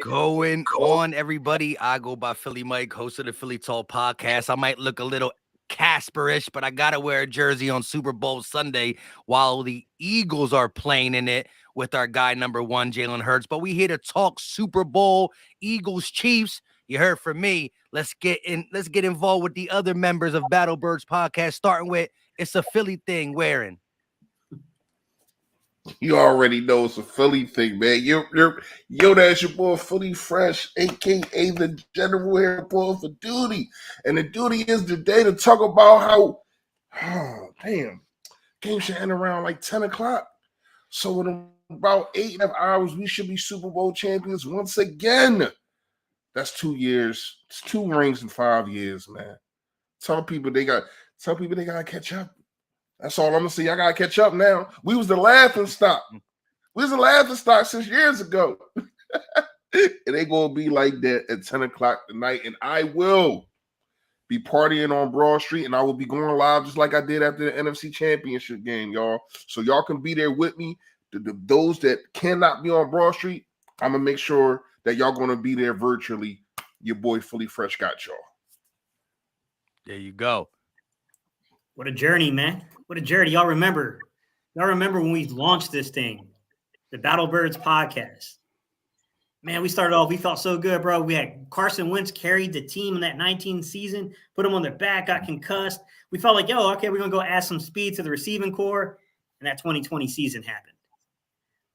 going on, everybody? I go by Philly Mike, host of the Philly Talk podcast. I might look a little Casperish, but I gotta wear a jersey on Super Bowl Sunday while the Eagles are playing in it with our guy number one, Jalen Hurts. But we here to talk Super Bowl, Eagles, Chiefs. You heard from me. Let's get involved with the other members of Battle Birds podcast, starting with it's a Philly thing wearing. You already know it's a Philly thing, man. That's your boy Philly Fresh, aka the General here reporting for duty. And the duty is today to talk about game should end around like 10 o'clock. So in about 8.5 hours, we should be Super Bowl champions once again. That's 2 years. It's 2 rings in 5 years, man. Tell people they gotta catch up. That's all I'm gonna say. I gotta catch up now. We was the laughing stock. We was the laughing stock 6 years ago. It ain't gonna be like that at 10 o'clock tonight. And I will be partying on Broad Street, and I will be going live just like I did after the NFC Championship game, y'all. So y'all can be there with me. Those that cannot be on Broad Street, I'm gonna make sure that y'all gonna be there virtually. Your boy Philly Fresh got y'all. There you go. What a journey, man. What a journey. Y'all remember when we launched this thing, the Battle Birds podcast. Man, we started off, we felt so good, bro. We had Carson Wentz carried the team in that 19 season, put him on their back, got concussed. We felt like, okay, we're going to go add some speed to the receiving core. And that 2020 season happened.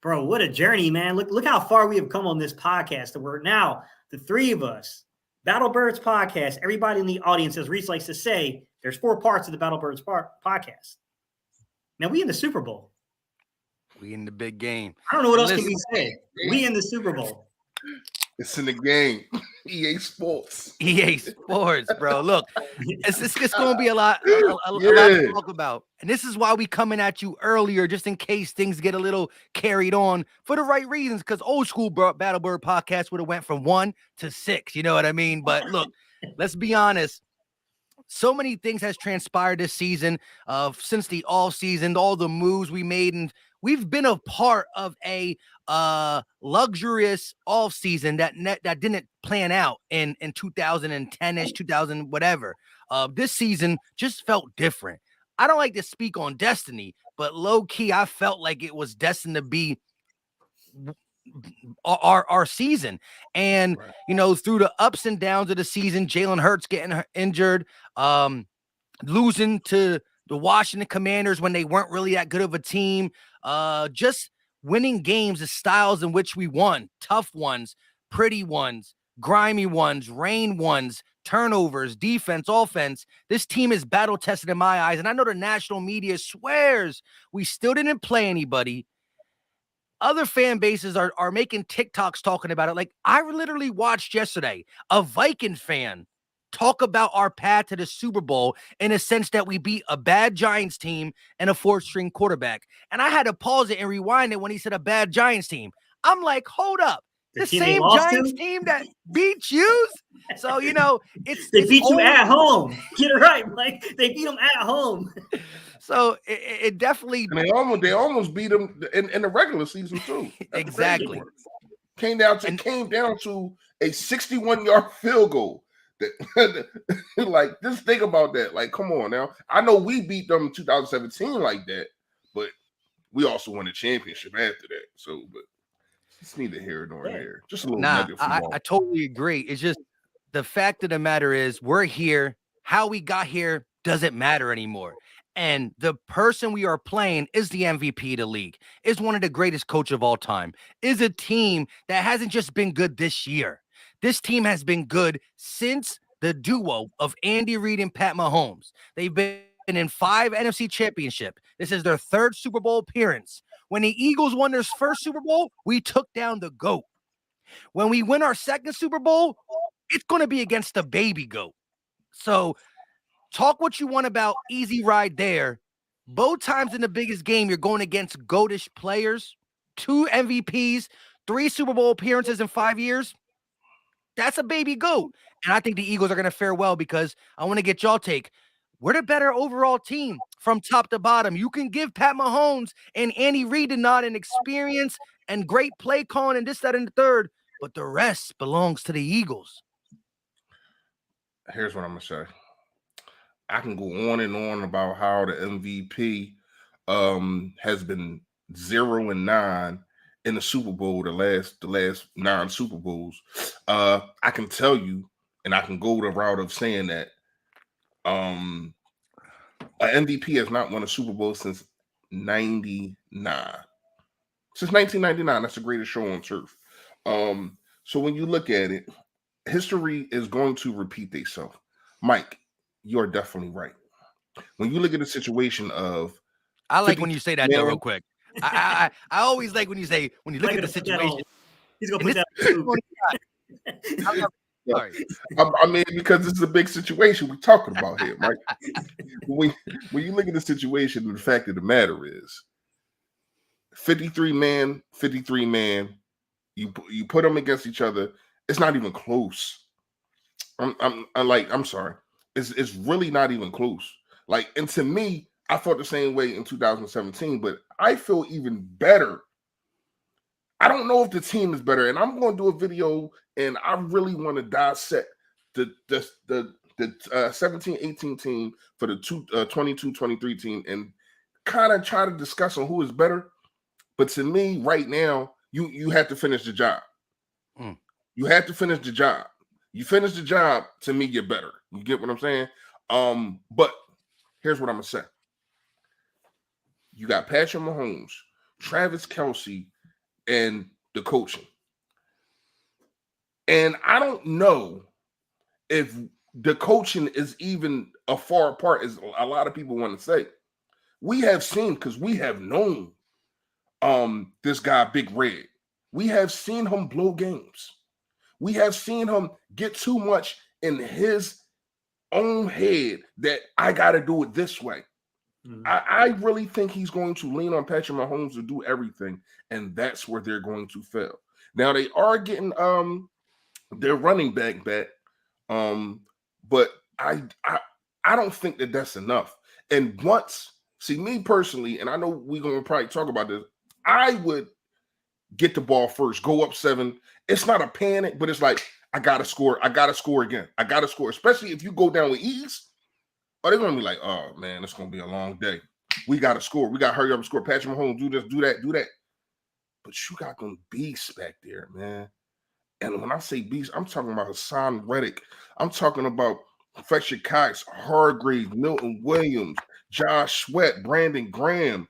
Bro, what a journey, man. Look how far we have come on this podcast. We're now, the three of us, Battle Birds podcast, everybody in the audience, as Reese likes to say, there's 4 parts of the Battle Birds podcast. Now, we in the Super Bowl. We in the big game. I don't know what else can be said. We in the Super Bowl. It's in the game. EA Sports. EA Sports, bro. Look, it's going to be a lot to talk about. And this is why we coming at you earlier, just in case things get a little carried on for the right reasons, because old school Battle Bird podcast would have went from 1 to 6. You know what I mean? But look, let's be honest. So many things has transpired this season, since the off season, all the moves we made, and we've been a part of a luxurious off season that didn't plan out in 2010ish, 2000 whatever. This season just felt different. I don't like to speak on destiny, but low key, I felt like it was destined to be our season. And through the ups and downs of the season, Jalen Hurts getting injured, losing to the Washington Commanders when they weren't really that good of a team, just winning games, the styles in which we won, tough ones, pretty ones, grimy ones, rain ones, turnovers, defense, offense. This team is battle tested in my eyes, and I know the national media swears we still didn't play anybody. Other fan bases are making TikToks talking about it. Like, I literally watched yesterday a Viking fan talk about our path to the Super Bowl in a sense that we beat a bad Giants team and a 4th-string quarterback. And I had to pause it and rewind it when he said a bad Giants team. I'm like, hold up. The same Giants team that beat you? So, they beat you at home. Get it right, Mike. They beat them at home. So it definitely, and they almost beat them in the regular season too. Exactly. Came down to a 61-yard field goal. Like, just think about that. Like, come on now. I know we beat them in 2017 like that, but we also won the championship after that. So, but it's neither here nor there. Just a little negative. I totally agree. It's just the fact of the matter is we're here. How we got here doesn't matter anymore. And the person we are playing is the MVP of the league, is one of the greatest coaches of all time, is a team that hasn't just been good this year. This team has been good since the duo of Andy Reid and Pat Mahomes. They've been in 5 NFC championship. This is their 3rd Super Bowl appearance. When the Eagles won their first Super Bowl, we took down the GOAT. When we win our 2nd Super Bowl, it's going to be against the baby GOAT. So talk what you want about easy ride there. Both times in the biggest game, you're going against GOATish players, 2 MVPs, 3 Super Bowl appearances in 5 years. That's a baby GOAT. And I think the Eagles are going to fare well because I want to get y'all take. We're the better overall team from top to bottom. You can give Pat Mahomes and Andy Reid the nod in experience and great play calling and this, that, and the third. but the rest belongs to the Eagles. Here's what I'm gonna say. I can go on and on about how the MVP has been 0-9 in the Super Bowl, the last 9 Super Bowls. I can tell you, and I can go the route of saying that an MVP has not won a Super Bowl since 99. Since 1999, that's the greatest show on turf. So when you look at it, history is going to repeat itself. Mike, you are definitely right. When you look at the situation of I like when you say that though, real quick. I always like when you say when you look at the situation. He's gonna put that. Sorry. I mean, because this is a big situation we're talking about here, right? when you look at the situation, the fact of the matter is 53 man, you put them against each other, it's not even close. I'm sorry. It's really not even close. Like, and to me, I thought the same way in 2017, but I feel even better. I don't know if the team is better, and I'm going to do a video, and I really want to dissect the 17-18 team for the 22-23 team and kind of try to discuss on who is better. But to me, right now, you have to finish the job. You have to finish the job. You finish the job, to me, you're better. You get what I'm saying? But here's what I'm gonna say. You got Patrick Mahomes, Travis Kelce, and the coaching. And I don't know if the coaching is even a far apart as a lot of people want to say. We have seen, because we have known this guy, Big Red. We have seen him blow games. We have seen him get too much in his own head that I got to do it this way. Mm-hmm. I really think he's going to lean on Patrick Mahomes to do everything, and that's where they're going to fail. Now they are getting their running back, but I don't think that that's enough. And see, me personally, and I know we're going to probably talk about this, I would get the ball first, go up 7. It's not a panic, but it's like, I got to score. I got to score again. I got to score, especially if you go down with ease. Or they're going to be like, oh, man, it's going to be a long day. We got to score. We got to hurry up and score. Patrick Mahomes, do this, do that, do that. But you got them beasts back there, man. And when I say beasts, I'm talking about Hassan Reddick. I'm talking about Fletcher Cox, Hargrave, Milton Williams, Josh Sweat, Brandon Graham,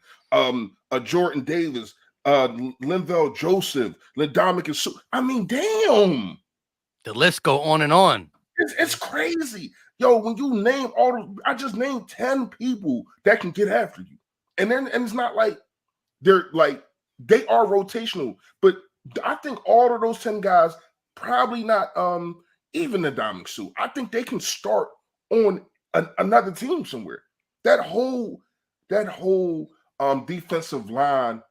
Jordan Davis, Linval Joseph, Ndamukong Suh. I mean, damn. The list go on and on. It's crazy. Yo, when you name I just named 10 people that can get after you. And it's not like they are rotational, but I think all of those 10 guys, probably not even Ndamukong Suh. I think they can start on another team somewhere. That whole defensive line,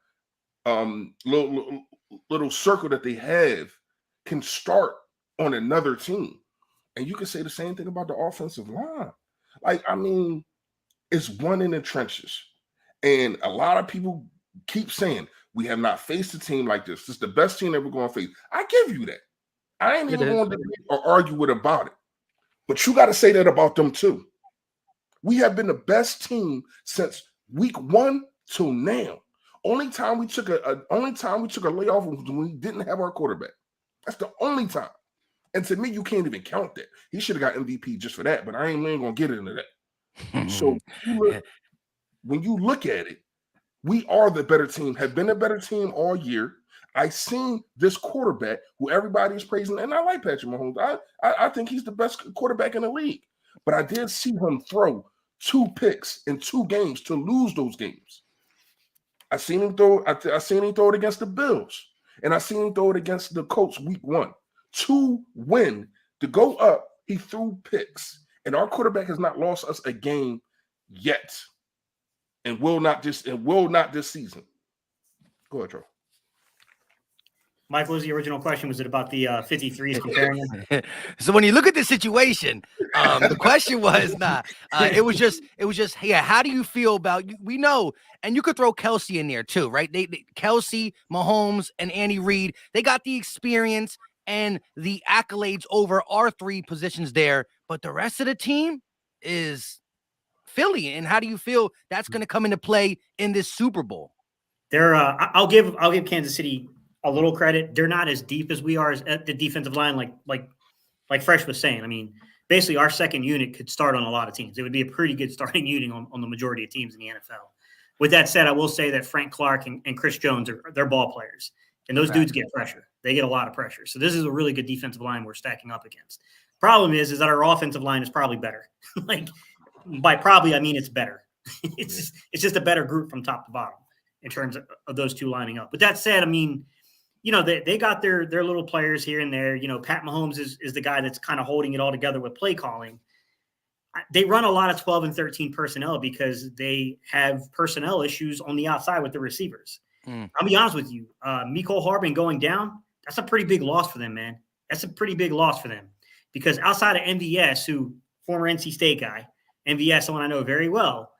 little circle that they have can start on another team. And you can say the same thing about the offensive line. Like, I mean, it's one in the trenches. And a lot of people keep saying, we have not faced a team like this. This is the best team that we're going to face. I give you that. I ain't even going to debate or argue with about it. But you got to say that about them too. We have been the best team since week 1 till now. Only time we took a layoff was when we didn't have our quarterback. That's the only time. And to me, you can't even count that. He should have got MVP just for that, but I ain't even going to get into that. So when you look at it, we are the better team, have been a better team all year. I seen this quarterback who everybody is praising, and I like Patrick Mahomes. I think he's the best quarterback in the league. But I did see him throw 2 picks in 2 games to lose those games. I seen him throw it against the Bills, and I seen him throw it against the Colts week 1. To win, to go up, he threw picks. And our quarterback has not lost us a game yet. And will not this season. Go ahead, Joe. Mike, what was the original question? Was it about the 53s comparing them? So when you look at the situation, the question was it was just, yeah, how do you feel about you? We know, and you could throw Kelce in there too, right? They Kelce, Mahomes, and Andy Reid, they got the experience. and the accolades over our 3 positions there, but the rest of the team is Philly. And how do you feel that's going to come into play in this Super Bowl? I'll give Kansas City a little credit. They're not as deep as we are at the defensive line, like Fresh was saying. I mean, basically our second unit could start on a lot of teams. It would be a pretty good starting unit on the majority of teams in the NFL. With that said, I will say that Frank Clark and Chris Jones they're ball players, and those dudes get pressure. They get a lot of pressure. So this is a really good defensive line we're stacking up against. Problem is that our offensive line is probably better. Like by probably, I mean it's better. It's just a better group from top to bottom in terms of those two lining up. But that said, I mean, they got their little players here and there. Pat Mahomes is the guy that's kind of holding it all together with play calling. They run a lot of 12 and 13 personnel because they have personnel issues on the outside with the receivers. I'll be honest with you. Mecole Hardman going down, that's a pretty big loss for them, man. That's a pretty big loss for them because outside of MVS, who former NC State guy, MVS, someone I know very well,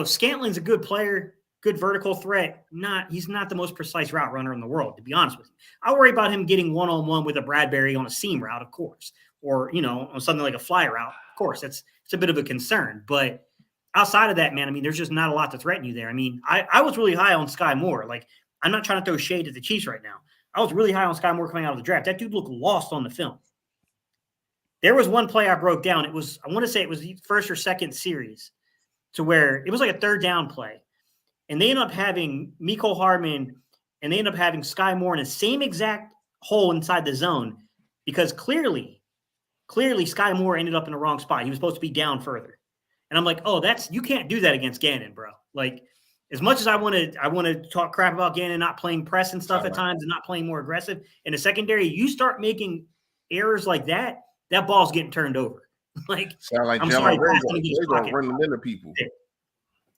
Scantlin's a good player, good vertical threat. He's not the most precise route runner in the world, to be honest with you. I worry about him getting one-on-one with a Bradbury on a seam route, of course, or, on something like a fly route. Of course, it's a bit of a concern. But outside of that, man, I mean, there's just not a lot to threaten you there. I mean, I was really high on Sky Moore. Like, I'm not trying to throw shade at the Chiefs right now. I was really high on Sky Moore coming out of the draft. That dude looked lost on the film. There was one play I broke down. I want to say it was the first or second series to where it was like a third down play. And they end up having Mecole Hardman and they end up having Sky Moore in the same exact hole inside the zone because clearly Sky Moore ended up in the wrong spot. He was supposed to be down further. And I'm like, you can't do that against Gannon, bro. Like, as much as I want to talk crap about Gannon not playing press and stuff at times and not playing more aggressive in the secondary, you start making errors like that ball's getting turned over. Like, sound like I'm John sorry, They're going to run them into people.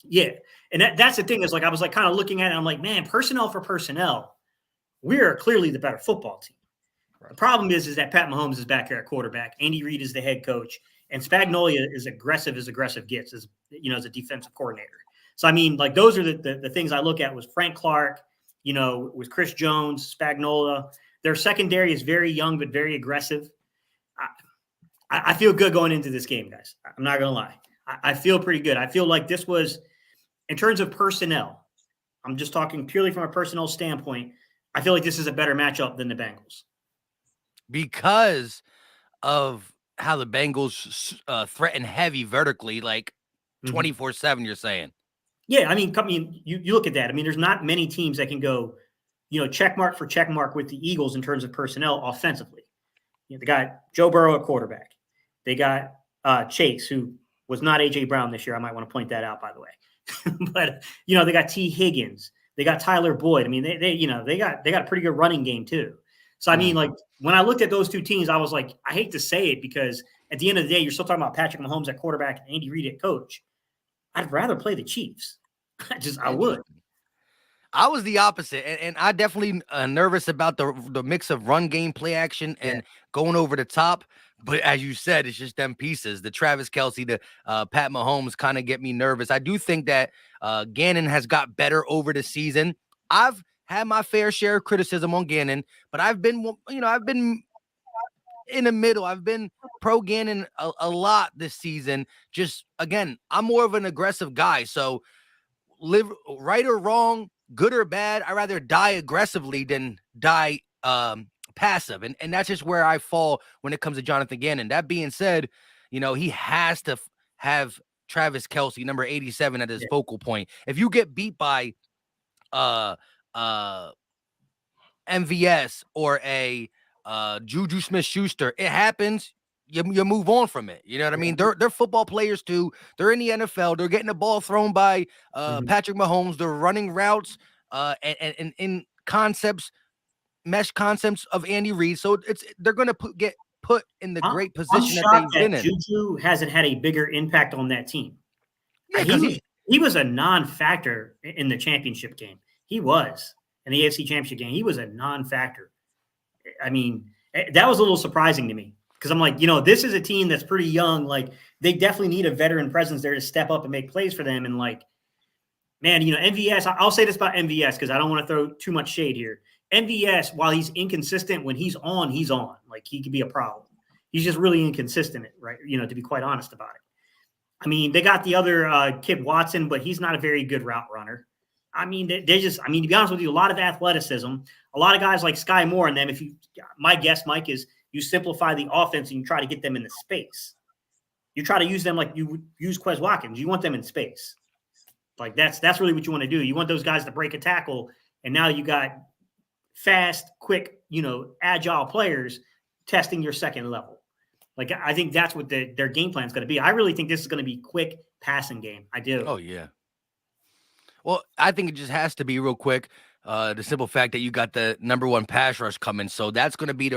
Yeah. And that's the thing is, like, I was like kind of looking at it. I'm like, man, personnel for personnel, we are clearly the better football team. Right. The problem is that Pat Mahomes is back here at quarterback. Andy Reid is the head coach. And Spagnuolo is aggressive as aggressive gets as a defensive coordinator. So, I mean, like, those are the things I look at was Frank Clark, with Chris Jones, Spagnuolo. Their secondary is very young, but very aggressive. I feel good going into this game, guys. I'm not going to lie. I feel pretty good. I feel like this was, in terms of personnel, I'm just talking purely from a personnel standpoint, I feel like this is a better matchup than the Bengals. Because of how the Bengals threaten heavy vertically, like 24/7, you're saying? Yeah, I mean, you look at that. I mean, there's not many teams that can go, check mark for check mark with the Eagles in terms of personnel offensively. They got Joe Burrow at quarterback. They got Chase, who was not A.J. Brown this year. I might want to point that out, by the way. But, they got T. Higgins. They got Tyler Boyd. I mean, they got a pretty good running game too. So, I mean, like, when I looked at those two teams, I was like, I hate to say it because at the end of the day, you're still talking about Patrick Mahomes at quarterback and Andy Reid at coach. I'd rather play the Chiefs. I would. I was the opposite, and I definitely nervous about the mix of run game, play action, and going over the top. But as you said, it's just them pieces. The Travis Kelce, the Pat Mahomes kind of get me nervous. I do think that Gannon has got better over the season. I've had my fair share of criticism on Gannon, but I've been in the middle. I've been pro Gannon a lot this season. Just, again, I'm more of an aggressive guy. So live right or wrong, good or bad, I'd rather die aggressively than die passive. And that's just where I fall when it comes to Jonathan Gannon. That being said, he has to have Travis Kelce, number 87, at his focal point. If you get beat by MVS or a Juju Smith-Schuster, it happens. You move on from it. You know what I mean? They're football players too. They're in the NFL. They're getting the ball thrown by Patrick Mahomes. They're running routes and in concepts, mesh concepts of Andy Reid. So they're going to get put in the great position that they've been in. Juju hasn't had a bigger impact on that team. Yeah, he was a non-factor in the championship game. He was in the AFC championship game. He was a non-factor. I mean, that was a little surprising to me. Because I'm like, this is a team that's pretty young. Like, they definitely need a veteran presence there to step up and make plays for them. And, like, man, MVS, I'll say this about MVS because I don't want to throw too much shade here. MVS, while he's inconsistent, when he's on, he's on. Like, he could be a problem. He's just really inconsistent, right? To be quite honest about it. I mean, they got the other kid Watson, but he's not a very good route runner. I mean, to be honest with you, a lot of athleticism, a lot of guys like Sky Moore and them. My guess, Mike, is you simplify the offense and you try to get them in the space. You try to use them like you would use Quez Watkins. You want them in space. Like, that's really what you want to do. You want those guys to break a tackle, and now you got fast, quick, agile players testing your second level. Like, I think that's what their game plan is going to be. I really think this is going to be quick passing game. I do. Oh, yeah. Well, I think it just has to be real quick. The simple fact that you got the number one pass rush coming. So that's going to be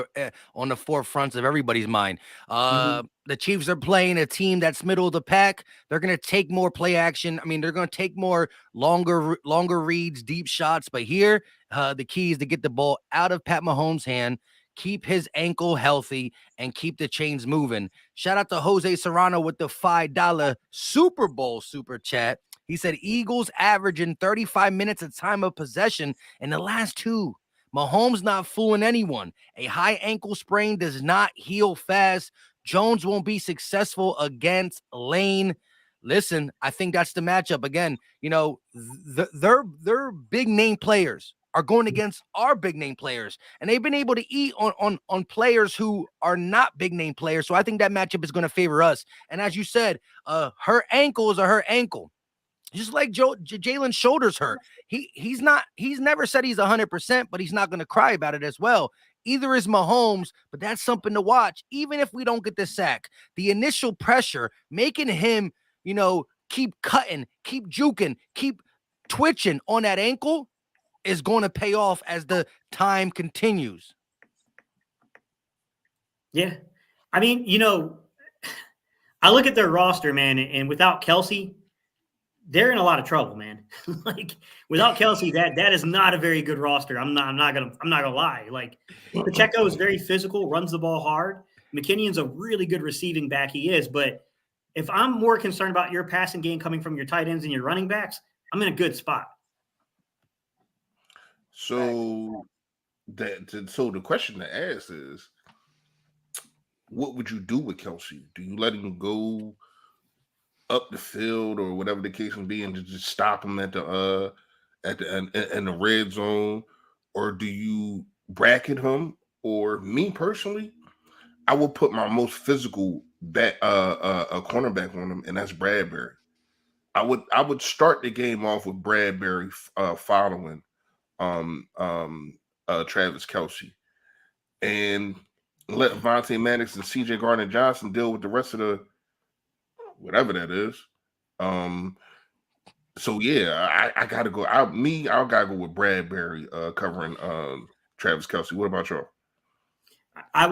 on the forefronts of everybody's mind. The Chiefs are playing a team that's middle of the pack. They're going to take more play action. I mean, they're going to take more longer reads, deep shots. But here, the key is to get the ball out of Pat Mahomes' hand, keep his ankle healthy, and keep the chains moving. Shout out to Jose Serrano with the $5 Super Bowl super chat. He said Eagles averaging 35 minutes of time of possession in the last two. Mahomes not fooling anyone. A high ankle sprain does not heal fast. Jones won't be successful against Lane. Listen, I think that's the matchup. Again, their big name players are going against our big name players, and they've been able to eat on players who are not big name players. So I think that matchup is going to favor us. And as you said, her ankle is her ankle. Just like Jalen's shoulders hurt. He's never said he's 100%, but he's not going to cry about it as well. Either is Mahomes, but that's something to watch. Even if we don't get the sack, the initial pressure, making him, keep cutting, keep juking, keep twitching on that ankle is going to pay off as the time continues. Yeah. I mean, I look at their roster, man, and without Kelsey, they're in a lot of trouble, man. Like, without Kelsey, that is not a very good roster. I'm not gonna lie. Like, Pacheco is very physical, runs the ball hard. McKinnon's a really good receiving back. He is, but if I'm more concerned about your passing game coming from your tight ends and your running backs, I'm in a good spot. So the question to ask is, what would you do with Kelsey? Do you let him go up the field or whatever the case may be, and just stop him in the red zone, or do you bracket him? Or me personally, I will put my most physical a cornerback on him, and that's Bradbury. I would start the game off with Bradbury following Travis Kelce, and let Vontae Maddox and CJ Gardner-Johnson deal with the rest of the whatever that is. So yeah, I gotta go. I gotta go with Bradbury covering Travis Kelce. What about y'all? I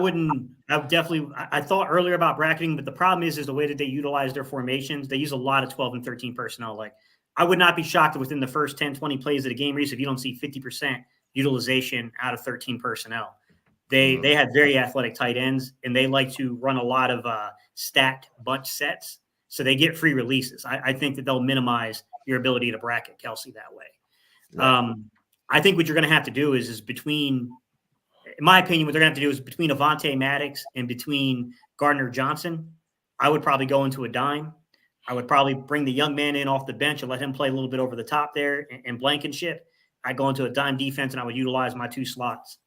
thought earlier about bracketing, but the problem is the way that they utilize their formations. They use a lot of 12 and 13 personnel. Like, I would not be shocked if within the first 10, 20 plays of the game, Reese, if you don't see 50% utilization out of 13 personnel. They have very athletic tight ends, and they like to run a lot of stacked bunch sets. So they get free releases. I think that they'll minimize your ability to bracket Kelsey that way. Right. I think what you're going to have to do is between, in my opinion, what they're going to have to do is between Avonte Maddox and between Gardner Johnson, I would probably go into a dime. I would probably bring the young man in off the bench and let him play a little bit over the top there and Blankenship. I'd go into a dime defense and I would utilize my two slots.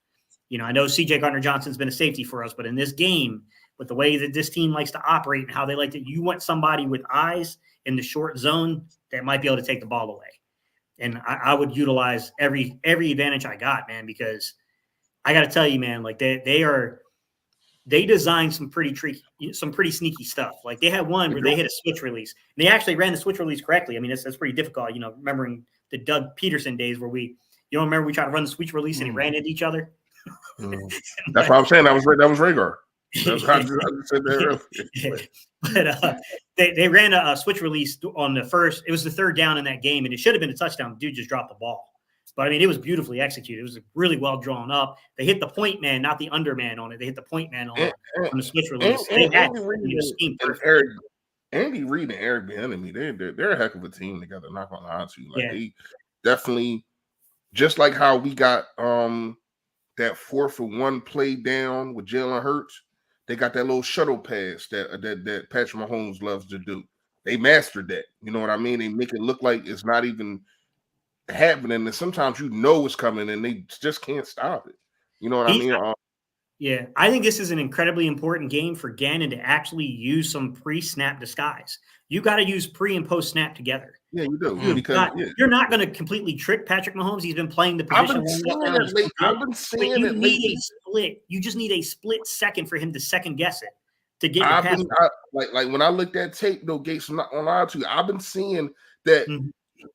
I know CJ Gardner-Johnson's been a safety for us, but in this game, with the way that this team likes to operate and how they like to, you want somebody with eyes in the short zone that might be able to take the ball away. And I would utilize every advantage I got, man, because I got to tell you, man, like they designed some pretty sneaky stuff. Like, they had one where they hit a switch release. And they actually ran the switch release correctly. I mean, that's pretty difficult, remembering the Doug Peterson days where we remember we tried to run the switch release and it ran into each other. That's what I'm saying. That was Rhaegar. That's how I just said that earlier. But they ran a switch release on the first. It was the third down in that game, and it should have been a touchdown. The dude just dropped the ball. But, I mean, it was beautifully executed. It was really well drawn up. They hit the point man, not the underman on it. They hit the point man on the switch release. Andy Reid and Eric Bieniemy, they're a heck of a team together. Not gonna lie to you. Like, they definitely, just like how we got that 4th-and-1 play down with Jalen Hurts, they got that little shuttle pass that Patrick Mahomes loves to do. They mastered that. You know what I mean? They make it look like it's not even happening, and sometimes it's coming, and they just can't stop it. You know what I mean? Yeah, I think this is an incredibly important game for Gannon to actually use some pre-snap disguise. You got to use pre and post-snap together. Yeah, you do. Because you're not going to completely trick Patrick Mahomes. He's been playing the position. I've been seeing it lately. Need a split. You just need a split second for him to second guess it to get your pass. Like when I looked at tape, though, Gates, I'm not gonna lie to you. I've been seeing that,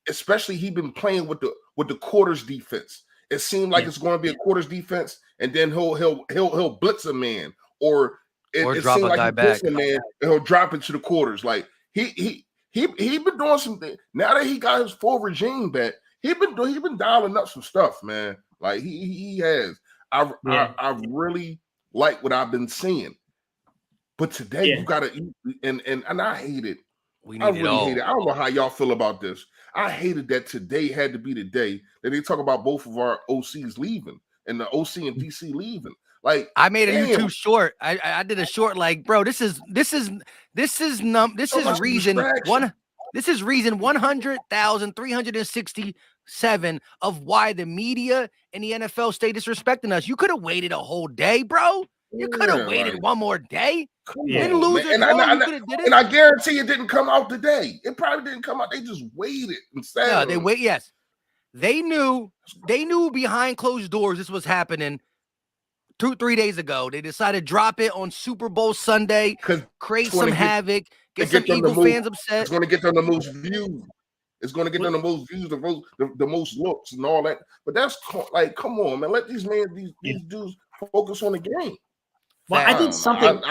especially he been playing with the quarters defense. It seemed like it's going to be a quarters defense, and then he'll blitz a man, or it drop seemed a guy like back. A man, and he'll drop into the quarters. Like he been doing something. Now that he got his full regime back, he been dialing up some stuff, man. Like he has. I really like what I've been seeing. But today you gotta and I hate it. I really hate it. I don't know how y'all feel about this. I hated that today had to be the day that they talk about both of our OCs leaving and the OC and DC leaving. Like I made a YouTube short. I did a short like, bro, this is reason 100,367 of why the media and the NFL stay disrespecting us. You could have waited a whole day, bro. You could have waited one more day. Didn't lose it. And I guarantee it didn't come out today. It probably didn't come out. They just waited and said, "No, they wait." Yes, they knew behind closed doors this was happening 2-3 days ago. They decided to drop it on Super Bowl Sunday, create some havoc, get some Eagle fans upset. It's going to get them the most views. It's going to get them the most views, the most looks, and all that. But that's like, come on, man. Let these dudes focus on the game. Well, I think something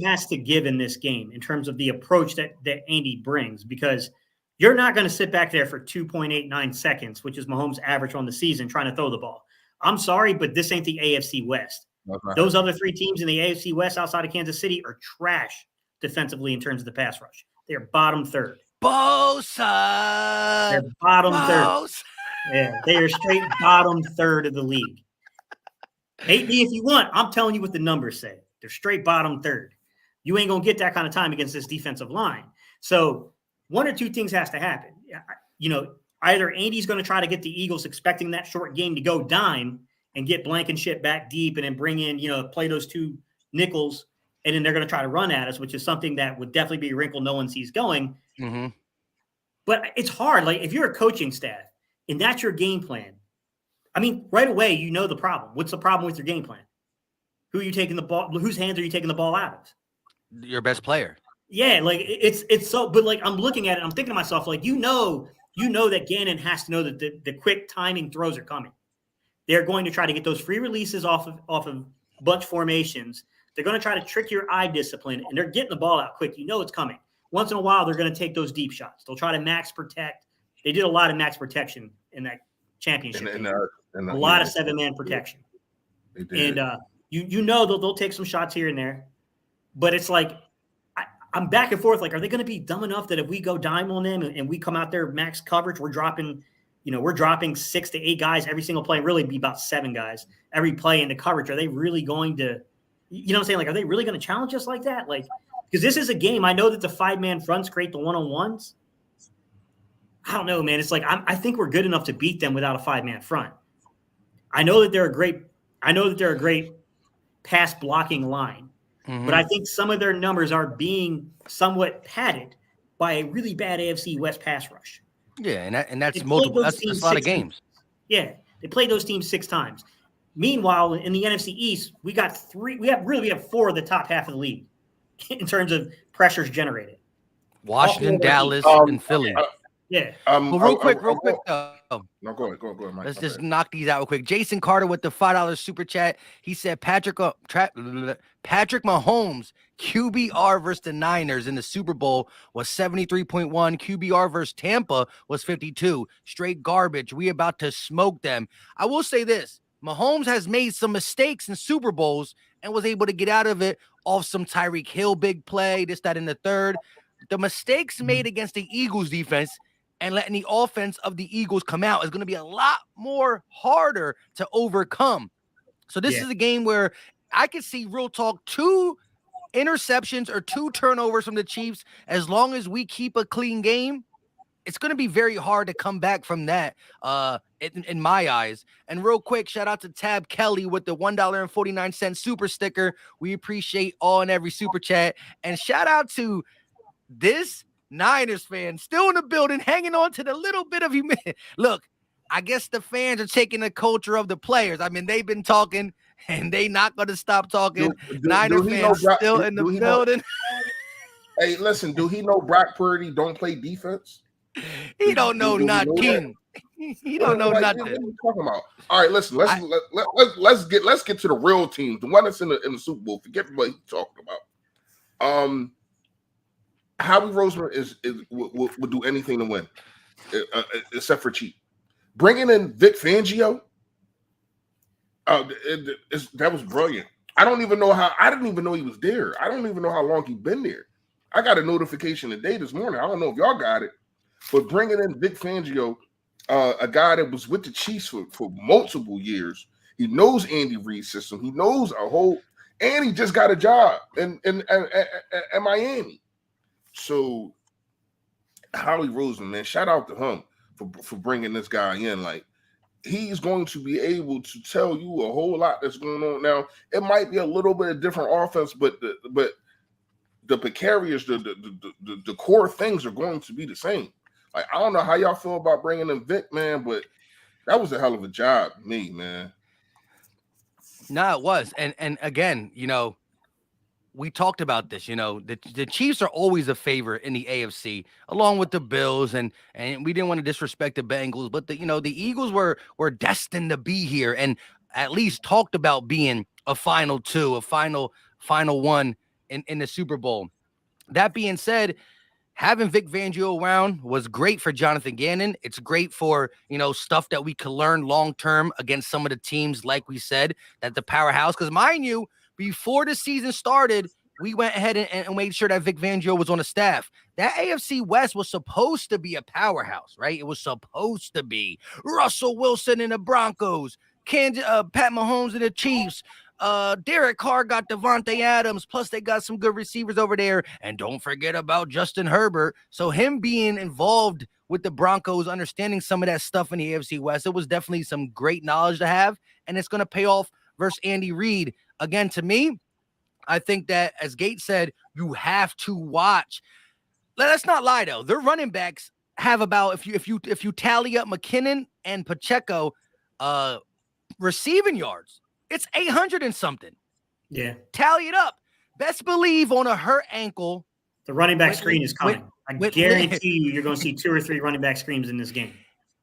has to give in this game in terms of the approach that Andy brings, because you're not going to sit back there for 2.89 seconds, which is Mahomes' average on the season, trying to throw the ball. I'm sorry, but this ain't the AFC West. Those other 3 teams in the AFC West outside of Kansas City are trash defensively in terms of the pass rush. They're bottom third. Bosa. They're bottom third. Yeah, they are straight bottom third of the league. Hate me if you want. I'm telling you what the numbers say. They're straight bottom third. You ain't going to get that kind of time against this defensive line. So one or two things has to happen. Either Andy's going to try to get the Eagles expecting that short game to go dime and get Blankenship back deep and then bring in, play those 2 nickels, and then they're going to try to run at us, which is something that would definitely be a wrinkle no one sees going. Mm-hmm. But it's hard. Like, if you're a coaching staff and that's your game plan, I mean, right away, the problem. What's the problem with your game plan? Who are you taking the ball? Whose hands are you taking the ball out of? Your best player. Yeah, like it's so. But like, I'm looking at it, I'm thinking to myself, like, you know that Gannon has to know that the quick timing throws are coming. They're going to try to get those free releases off of bunch formations. They're going to try to trick your eye discipline, and they're getting the ball out quick. It's coming. Once in a while, they're going to take those deep shots. They'll try to max protect. They did a lot of max protection in that championship. A lot of 7-man protection. And they'll take some shots here and there. But it's like, I'm back and forth. Like, are they going to be dumb enough that if we go dime on them and we come out there max coverage, we're dropping 6 to 8 guys every single play, really be about 7 guys every play into coverage. Are they really going to, what I'm saying? Like, are they really going to challenge us like that? Like, because this is a game. I know that the 5-man fronts create the one-on-ones. I don't know, man. It's like, I think we're good enough to beat them without a 5-man front. I know that they're a great pass blocking line, but I think some of their numbers are being somewhat padded by a really bad AFC West pass rush. Yeah, and that's multiple. That's a lot of games. Yeah, they played those teams 6 times. Meanwhile, in the NFC East, we got 3. We have 4 of the top half of the league in terms of pressures generated. Washington, Dallas, and Philly. Yeah. Well, real quick though. No, go ahead, Mike. Let's just knock these out real quick. Jason Carter with the $5 super chat. He said Patrick Mahomes QBR versus the Niners in the Super Bowl was 73.1. QBR versus Tampa was 52. Straight garbage. We about to smoke them. I will say this. Mahomes has made some mistakes in Super Bowls and was able to get out of it off some Tyreek Hill big play, this, that, and the third. The mistakes made against the Eagles defense and letting the offense of the Eagles come out is going to be a lot more harder to overcome. So this is a game where I could see, real talk, 2 interceptions or 2 turnovers from the Chiefs. As long as we keep a clean game, it's going to be very hard to come back from that in my eyes. And real quick, shout out to Tab Kelly with the $1.49 super sticker. We appreciate all and every super chat. And shout out to this Niners fan still in the building, hanging on to the little bit of humanity. Look, I guess the fans are taking the culture of the players. I mean, they've been talking and they not going to stop talking. Niner fans still in the building. Hey, listen, do he know Brock Purdy don't play defense? He don't know nothing. He don't know nothing. What are you talking about? All right, listen. Let's get to the real team, the one that's in the Super Bowl. Forget what he's talking about. Howie Roseman would do anything to win, except for cheat. Bringing in Vic Fangio, that was brilliant. I didn't even know he was there. I don't even know how long he's been there. I got a notification today this morning. I don't know if y'all got it, but bringing in Vic Fangio, a guy that was with the Chiefs for multiple years. He knows Andy Reid's system. He knows and he just got a job in Miami. So Howie Roseman, man, shout out to him for bringing this guy in. Like, he's going to be able to tell you a whole lot that's going on. Now, it might be a little bit of different offense, but the precarious, the core things are going to be the same. Like, I don't know how y'all feel about bringing in Vic, man, but that was a hell of a job to me, man. No, it was. And again, we talked about this, the Chiefs are always a favorite in the AFC, along with the Bills, and we didn't want to disrespect the Bengals, but the Eagles were destined to be here and at least talked about being a final 2, a final 1 in the Super Bowl. That being said, having Vic Fangio around was great for Jonathan Gannon. It's great for, stuff that we could learn long-term against some of the teams, like we said, that the powerhouse, because mind you, before the season started, we went ahead and made sure that Vic Fangio was on the staff. That AFC West was supposed to be a powerhouse, right? It was supposed to be Russell Wilson and the Broncos, Pat Mahomes and the Chiefs, Derek Carr got Devontae Adams, plus they got some good receivers over there, and don't forget about Justin Herbert. So him being involved with the Broncos, understanding some of that stuff in the AFC West, it was definitely some great knowledge to have, and it's going to pay off versus Andy Reid. Again, to me, I think that, as Gates said, you have to watch. Let's not lie, though. Their running backs have about, if you tally up McKinnon and Pacheco receiving yards, it's 800 and something. Yeah. Tally it up. Best believe on a hurt ankle, the running back screen is coming. I guarantee you're going to see 2 or 3 running back screens in this game.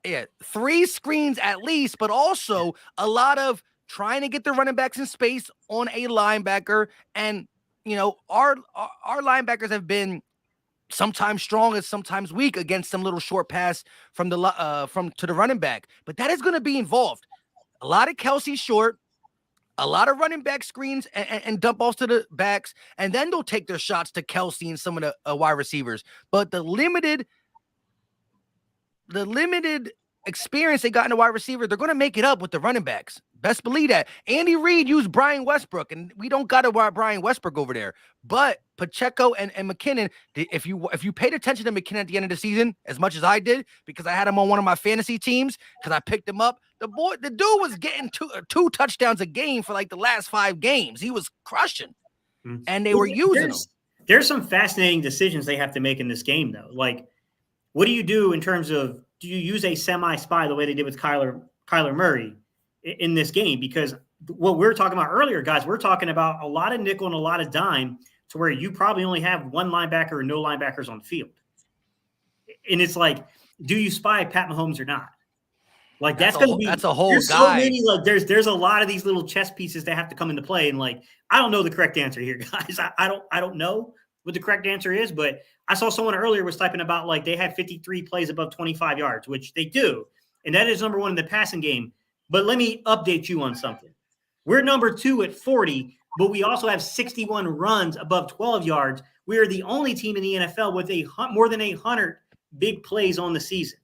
Yeah, 3 screens at least, but also a lot of trying to get the running backs in space on a linebacker. And, our linebackers have been sometimes strong and sometimes weak against some little short pass from to the running back. But that is going to be involved. A lot of Kelsey short, a lot of running back screens and dump offs to the backs, and then they'll take their shots to Kelsey and some of the wide receivers. But the limited experience they got in the wide receiver, they're going to make it up with the running backs. Best believe that. Andy Reid used Brian Westbrook, and we don't got to Brian Westbrook over there. But Pacheco and McKinnon, if you paid attention to McKinnon at the end of the season, as much as I did, because I had him on one of my fantasy teams, because I picked him up, the dude was getting two touchdowns a game for like the last 5 games. He was crushing, and they were using him. There's some fascinating decisions they have to make in this game, though. Like, what do you do in terms of, do you use a semi-spy the way they did with Kyler Murray in this game? Because what we were talking about earlier, guys, we're talking about a lot of nickel and a lot of dime to where you probably only have 1 linebacker or no linebackers on the field. And it's like, do you spy Pat Mahomes or not? Like, that's going to be – that's a whole there's guy. So many, like, there's a lot of these little chess pieces that have to come into play. And, like, I don't know the correct answer here, guys. I don't know what the correct answer is, but I saw someone earlier was typing about, like, they had 53 plays above 25 yards, which they do. And that is number 1 in the passing game. But let me update you on something. We're number 2 at 40, but we also have 61 runs above 12 yards. We are the only team in the NFL with more than 100 big plays on the season.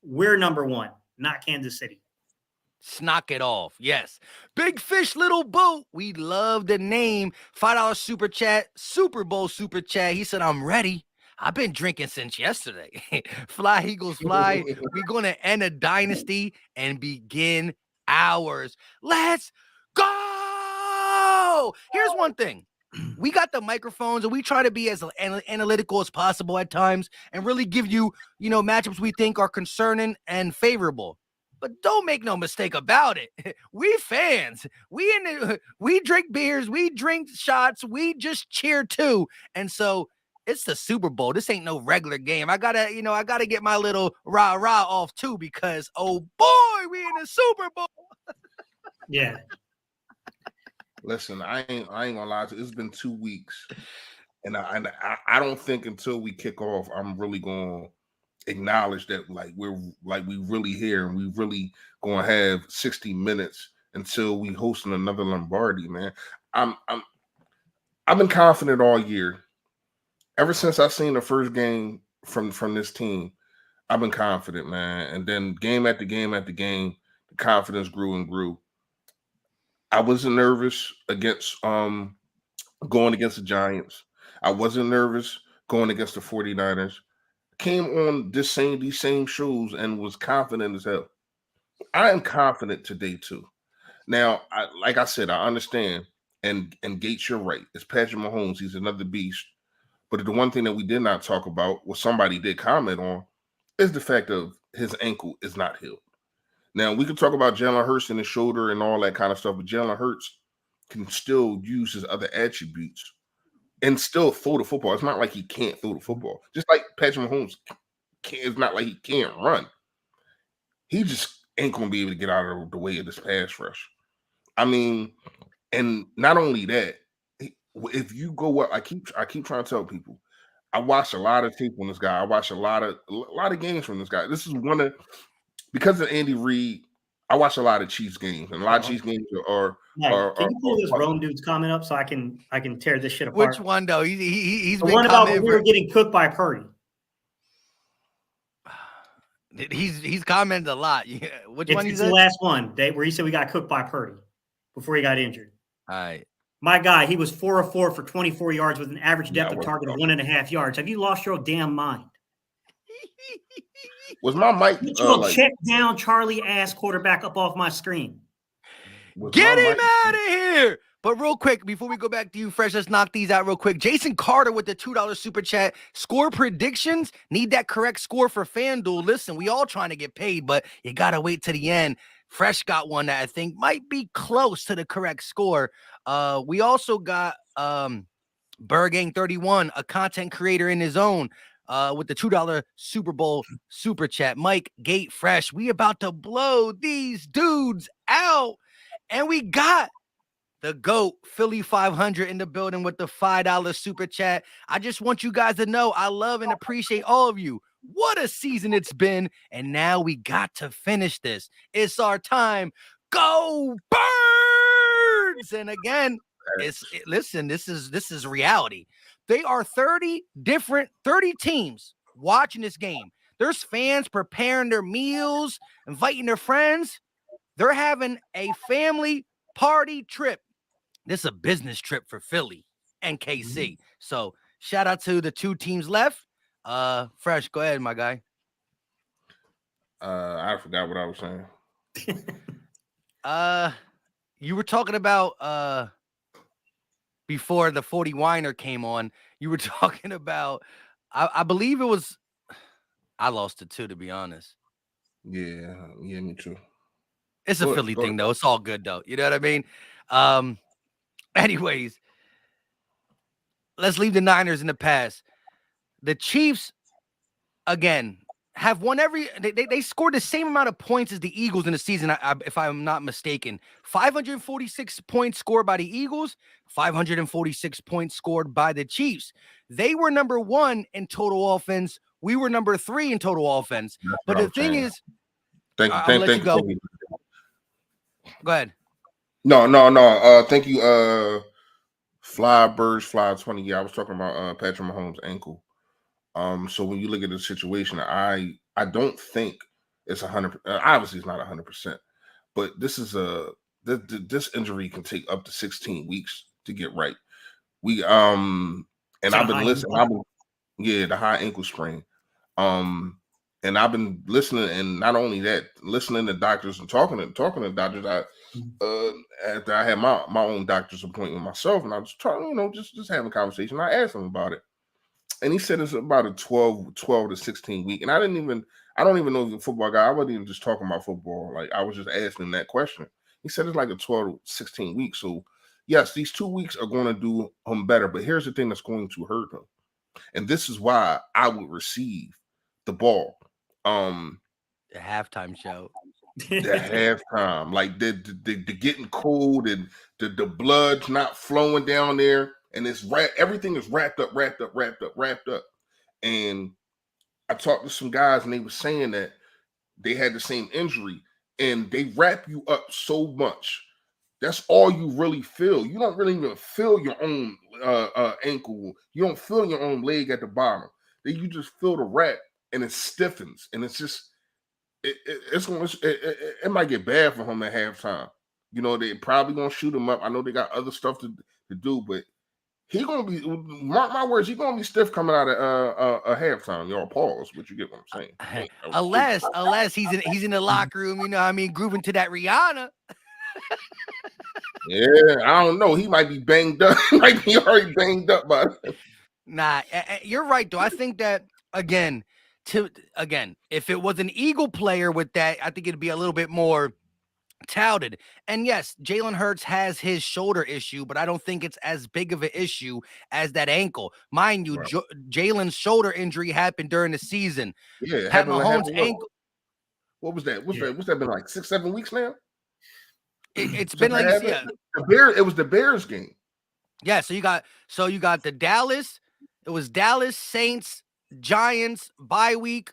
We're number 1, not Kansas City. Knock it off. Yes. Big Fish, Little Boat. We love the name. $5 super chat, Super Bowl super chat. He said, I'm ready. I've been drinking since yesterday. Fly, Eagles, fly. We're going to end a dynasty and begin ours. Let's go. Here's one thing. We got the microphones and we try to be as analytical as possible at times and really give you, matchups we think are concerning and favorable. But don't make no mistake about it. We fans. We drink beers, we drink shots, we just cheer too. And so it's the Super Bowl. This ain't no regular game. I gotta get my little rah-rah off too, because oh boy, we in the Super Bowl. Yeah. Listen, I ain't gonna lie to you. It's been 2 weeks, and I don't think until we kick off, I'm really gonna acknowledge that we really here and we really gonna have 60 minutes until we hosting another Lombardi, man. I've been confident all year. Ever since I seen the first game from this team, I've been confident, man. And then game after game after game, the confidence grew and grew. I wasn't nervous against going against the Giants. I wasn't nervous going against the 49ers. Came on these same shows and was confident as hell. I am confident today too. Now, like I said, I understand, and Gates, you're right. It's Patrick Mahomes. He's another beast. But the one thing that we did not talk about, what somebody did comment on, is the fact of his ankle is not healed. Now, we can talk about Jalen Hurts and his shoulder and all that kind of stuff, but Jalen Hurts can still use his other attributes and still throw the football. It's not like he can't throw the football. Just like Patrick Mahomes it's not like he can't run. He just ain't going to be able to get out of the way of this pass rush. I mean, and not only that, if you go up, I keep trying to tell people, I watched a lot of tape on this guy. I watched a lot of games from this guy. This is because of Andy Reid. I watch a lot of Chiefs games, and a lot of Chiefs games are. Can you pull this Rome dude's comment up so I can tear this shit apart? Which one though? He's the been one about when we were getting cooked by Purdy. He's commented a lot. Yeah. Which one? It's the last one where he said we got cooked by Purdy before he got injured. All right. My guy, he was 4 of 4 for 24 yards with an average depth of target of 1.5 yards. Have you lost your damn mind? Was my mic? Get your check down, Charlie ass quarterback up off my screen. Get him out of here! But real quick, before we go back to you, Fresh, let's knock these out real quick. Jason Carter with the $2 super chat. Score predictions. Need that correct score for FanDuel. Listen, we all trying to get paid, but you got to wait to the end. Fresh got one that I think might be close to the correct score. We also got Pregame 31, a content creator in his own, with the $2 Super Bowl super chat. Mike, Gate, Fresh, we about to blow these dudes out. And we got the GOAT, Philly 500 in the building with the $5 super chat. I just want you guys to know I love and appreciate all of you. What a season it's been. And now we got to finish this. It's our time. Go Birds! And again, listen, this is reality. They are 30 teams watching this game. There's fans preparing their meals, inviting their friends. They're having a family party trip. This is a business trip for Philly and KC. So shout out to the two teams left. Fresh, go ahead, my guy. I forgot what I was saying. You were talking about before the 40 Winer came on. You were talking about, I believe it was, I lost it too, to be honest. Yeah, me too. It's a Philly thing, though. It's all good, though. You know what I mean? Anyways, let's leave the Niners in the past. The Chiefs, again, have won they scored the same amount of points as the Eagles in the season, if I'm not mistaken. 546 points scored by the Eagles, 546 points scored by the Chiefs. They were number 1 in total offense. We were number 3 in total offense. But the thing is, I'll let you go. Go ahead. No. Thank you. Fly Birds Fly 20. Yeah, I was talking about Patrick Mahomes' ankle. So when you look at the situation, I don't think it's 100. Obviously, it's not 100%. but this is this injury can take up to 16 weeks to get right. We and I've been listening. The high ankle sprain. And I've been listening, and not only that, listening to doctors and talking to doctors. After I had my own doctor's appointment myself, and I was trying, just having a conversation. I asked him about it, and he said it's about a 12 to 16 week. And I don't even know if he's a football guy. I wasn't even just talking about football. Like, I was just asking him that question. He said it's like a 12 to 16 weeks. So yes, these 2 weeks are going to do him better. But here's the thing that's going to hurt him. And this is why I would receive the ball. The halftime show. The halftime, like the getting cold and the blood's not flowing down there, and everything is wrapped up. And I talked to some guys, and they were saying that they had the same injury, and they wrap you up so much. That's all you really feel. You don't really even feel your own ankle. You don't feel your own leg at the bottom. Then you just feel the wrap, and it stiffens, and it's just. It might get bad for him at halftime. They probably gonna shoot him up. I know they got other stuff to do, but he gonna be, mark my words, he gonna be stiff coming out of a halftime. Y'all pause, but you get what I'm saying. Unless he's in the locker room, grooving to that Rihanna. Yeah, I don't know. He might be banged up. He might be already banged up by it. Nah, you're right though. I think that again, if it was an Eagle player with that, I think it'd be a little bit more touted. And yes, Jalen Hurts has his shoulder issue, but I don't think it's as big of an issue as that ankle. Mind you, right. Jalen's shoulder injury happened during the season. Yeah, Pat Mahomes' ankle. What was that? What's that been like 6-7 weeks now? It's been like it was the Bears game. Yeah, so you got the Dallas. It was Dallas, Saints, Giants, bye week.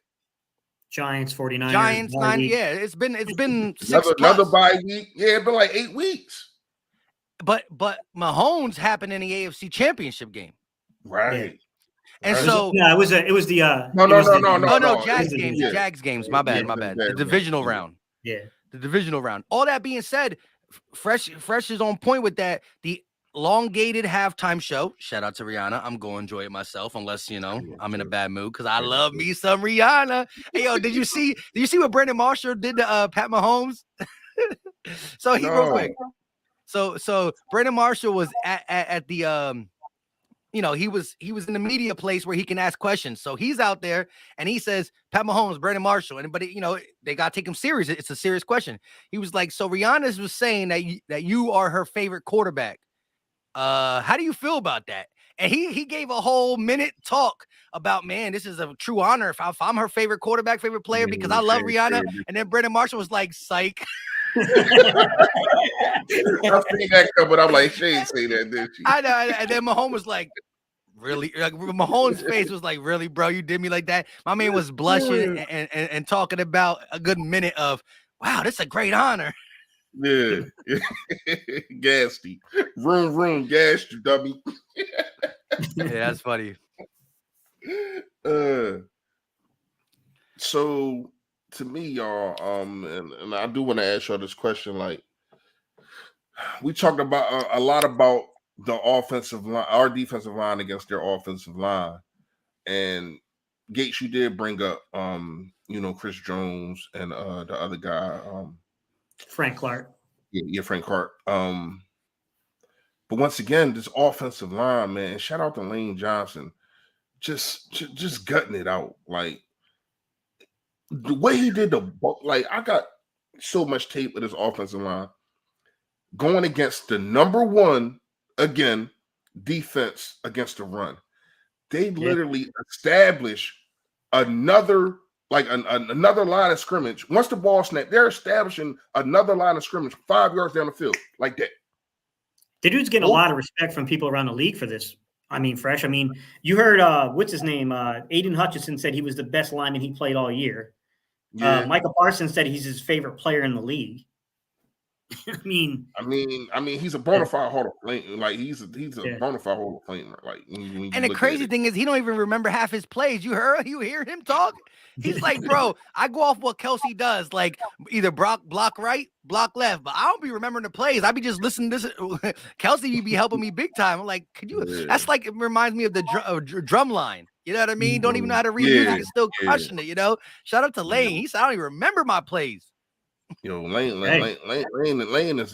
Giants, 49ers. Giants, 9. Yeah, it's been another bye week. Yeah, it's been like 8 weeks. But Mahomes happened in the AFC Championship game. Right. Yeah. And so it was the Jags games. Yeah. Jags games. My bad. The divisional round. Yeah. The divisional round. All that being said, Fresh is on point with that. The elongated halftime show. Shout out to Rihanna. I'm going to enjoy it myself, unless I'm in a bad mood because I love me some Rihanna. Hey, yo, did you see what Brandon Marshall did to Pat Mahomes? So real quick. So Brandon Marshall was at the he was in the media place where he can ask questions. So he's out there and he says, Pat Mahomes, Brandon Marshall. But they got to take him serious. It's a serious question. He was like, so Rihanna was saying that you are her favorite quarterback. How do you feel about that? And he gave a whole minute talk about, man, this is a true honor if I'm her favorite quarterback, favorite player, because I love Rihanna. And then Brandon Marshall was like, psych. I see that coming. I'm like, she ain't say that, did she? I know. And then Mahomes was like, really? Like, Mahomes' face was like, really, bro? You did me like that? My man was blushing and talking about a good minute of, wow, this is a great honor. Yeah. Gassed you. Room, gassed you, dummy. Yeah, that's funny. So to me, y'all, and I do want to ask y'all this question. Like, we talked about a lot about the offensive line, our defensive line against their offensive line. And Gates, you did bring up Chris Jones and the other guy, Frank Clark. Yeah, Frank Clark. But once again, this offensive line, man, shout out to Lane Johnson, just gutting it out. Like, the way he did I got so much tape with his offensive line going against the number one, again, defense against the run. They literally established another line of scrimmage. Once the ball snapped, they're establishing another line of scrimmage 5 yards down the field like that. The dude's getting a lot of respect from people around the league for this. I mean, Fresh. I mean, you heard what's his name? Aiden Hutchinson said he was the best lineman he played all year. Yeah. Michael Parsons said he's his favorite player in the league. I mean, he's a bona fide Hall of Fame. Like he's a bona fide Hall of Famer. Like when And you the look at crazy it. thing is, he don't even remember half his plays. You hear him talk. He's like, bro, I go off what Kelsey does, like either block right, block left, but I don't be remembering the plays. I be just listening to this. Kelsey, you be helping me big time. I'm like, could you? Yeah. That's like, it reminds me of the drum line. You know what I mean? Don't even know how to read Yeah, music and still crushing it. You know? Shout out to Lane. He said, I don't even remember my plays. Yo, Lane is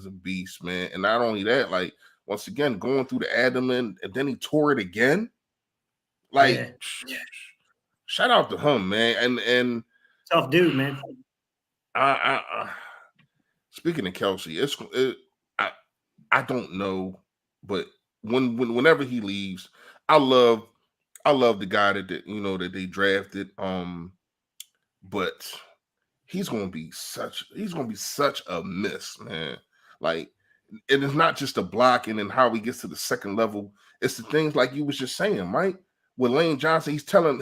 a beast, man. And not only that, like once again, going through the abdomen and then he tore it again. Like, shout out to him, man. And tough dude, man. Speaking of Kelsey, I don't know, but whenever he leaves, I love the guy that they drafted. But he's gonna be such a miss, man. Like, and it's not just the blocking and how he gets to the second level. It's the things like you was just saying, Mike. With Lane Johnson, he's telling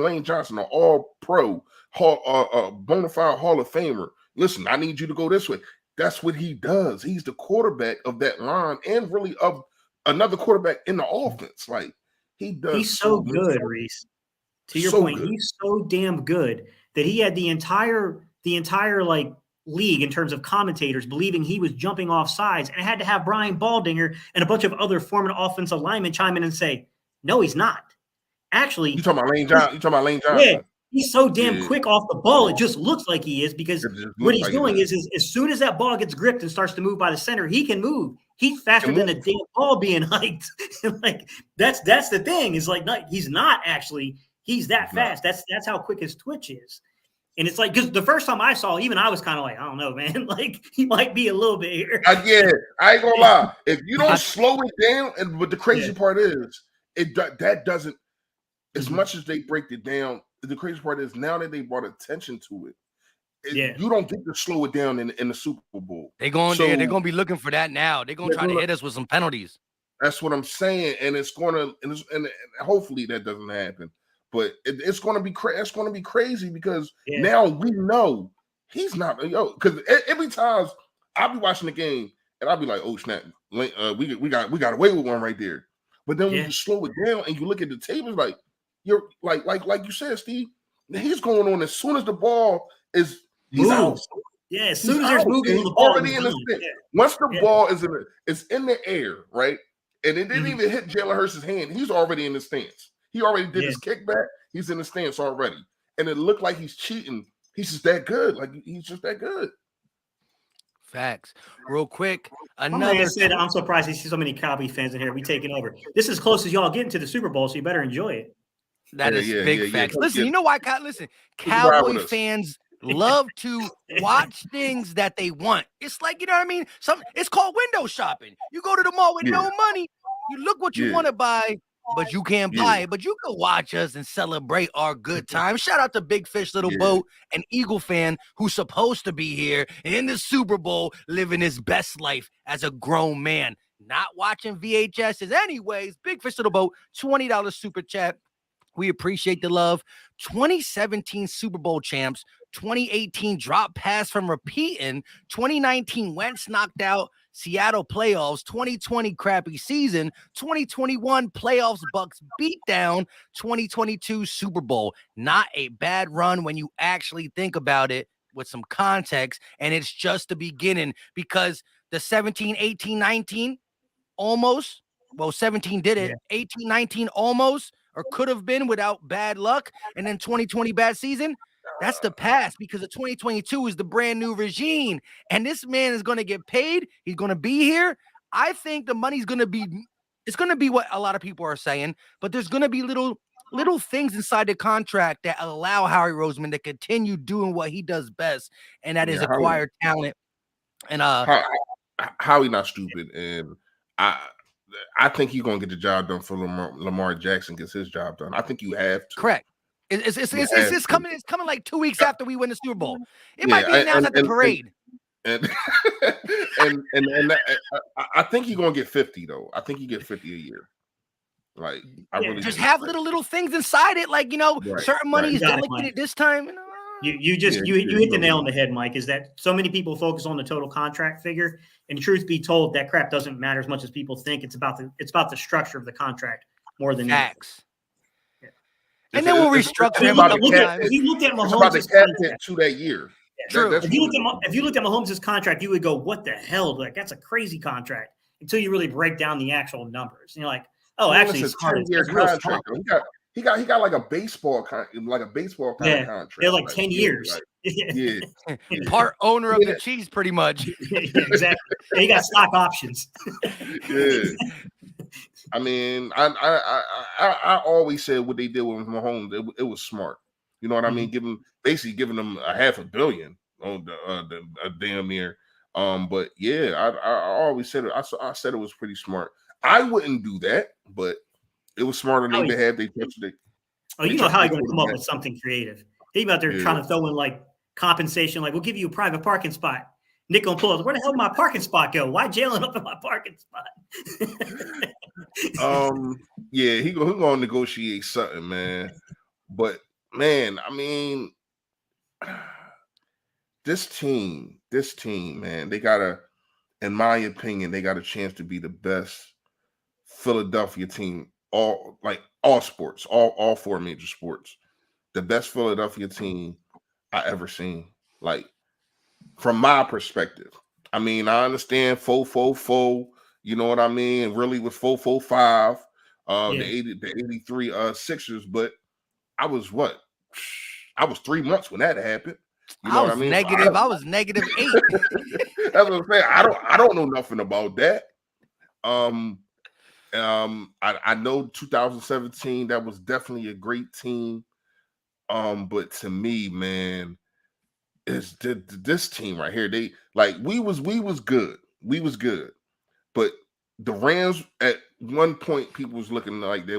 Lane Johnson, an all-pro, bona fide Hall of Famer. Listen, I need you to go this way. That's what he does. He's the quarterback of that line, and really of another quarterback in the offense. Like he does. He's so good, Reese. To your point, he's so damn good that he had the entire like league in terms of commentators believing he was jumping off sides, and had to have Brian Baldinger and a bunch of other former offensive linemen chime in and say, "No, he's not." Actually, you talking about Lane Johnson? Yeah, he's so damn quick off the ball. It just looks like he is, because what he's doing is as soon as that ball gets gripped and starts to move by the center, he can move. He's faster than a damn ball being hiked. Like that's the thing. Is like he's not actually. He's that fast. That's how quick his twitch is. And it's like, because the first time I saw, even I was kind of like, I don't know, man. Like he might be a little bit here. Yeah, I ain't gonna lie. If you don't slow it down, but the crazy part is, that doesn't. As much as they break it down, the crazy part is now that they brought attention to it, you don't get to slow it down in the Super Bowl. They're gonna be looking for that now. They're gonna try to hit us with some penalties. That's what I'm saying, and it's gonna, and hopefully that doesn't happen. But it's gonna be it's gonna be crazy because now we know he's not. Because every time I'll be watching the game and I'll be like, oh snap, we got away with one right there. But then when you slow it down and you look at the tables, like you're like you said, Steve, he's going on as soon as the ball is out. Yeah, as soon as there's movement on the ball, already in the stick. Once the ball is in the air, right, and it didn't even hit Jalen Hurts' hand, he's already in the stance. He already did his kickback. He's in the stance already, and it looked like he's cheating. He's just that good. Like he's just that good. Facts. Real quick, another. Said, I'm surprised to see so many Cowboy fans in here. We taking over. This is as close as y'all getting to the Super Bowl, so you better enjoy it. That is big facts. Listen, you know why? Listen, Cowboy fans love to watch things that they want. It's like, you know what I mean? It's called window shopping. You go to the mall with no money. You look what you want to buy, but you can't buy it. But you can watch us and celebrate our good time. Shout out to Big Fish Little Boat, an Eagle fan who's supposed to be here in the Super Bowl, living his best life as a grown man, not watching VHSs anyways. Big Fish Little Boat, $20 super chat. We appreciate the love. 2017 Super Bowl champs, 2018 drop pass from repeating, 2019 Wentz knocked out, Seattle playoffs, 2020 crappy season, 2021 playoffs Bucks beat down, 2022 Super Bowl. Not a bad run when you actually think about it with some context, and it's just the beginning, because the 17, 18, 19 almost, well, 17 did it, 18, 19 almost, or could have been without bad luck, and then 2020 bad season. That's the past, because of 2022 is the brand new regime, and this man is going to get paid. He's going to be here. I think the money's going to be, it's going to be what a lot of people are saying, but there's going to be little things inside the contract that allow Howie Roseman to continue doing what he does best, and that is acquire talent. And Howie not stupid, and I think he's gonna get the job done for Lamar Jackson gets his job done. I think you have to. Correct. It's coming. It's coming like 2 weeks after we win the Super Bowl. It might be announced at the parade. And I think he's gonna get 50 though. I think he get 50 a year. Like I really just have little things inside it, like certain money is delegated this time. You just you hit the nail on the head, Mike. Is that so many people focus on the total contract figure, and truth be told, that crap doesn't matter as much as people think. It's about the structure of the contract more than anything. Facts. And then we'll restructure him Look, a couple times. if you looked at It's about the Mahomes' cap contract, hit to that year. True. That's if you looked at Mahomes' contract, you would go, "What the hell? Like that's a crazy contract." Until you really break down the actual numbers, and you're like, "Oh, actually, it's a 10-year contract. He got like a baseball kind of contract. They're like 10 years. Like, yeah. Part owner of the Chiefs, pretty much. Yeah, exactly. He got stock options. Yeah. I mean, I always said what they did with Mahomes, it was smart. You know what I mean? Basically giving them a $500 million on the damn near. But yeah, I always said it. I said it was pretty smart. I wouldn't do that, but it was smarter than they had. They touched it. Oh, you know how he's going to come up with something creative. He's out there trying to throw in like compensation, like we'll give you a private parking spot. Nick gonna pull up. Where the hell did my parking spot go? Why Jalen up in my parking spot? Yeah, he gonna negotiate something, man. But man, I mean, this team, man, they gotta, in my opinion, they got a chance to be the best Philadelphia team, all sports, all four major sports. The best Philadelphia team I ever seen. Like, from my perspective. I mean, I understand 4-4-4, you know what I mean? Really was 4-4-5, the 83 Sixers, but I was 3 months when that happened. You know what I mean? I was -8. That's what I'm saying. I don't know nothing about that. I know 2017, that was definitely a great team. But to me, man, is this team right here. They we was good. We was good. But the Rams at one point, people was looking like they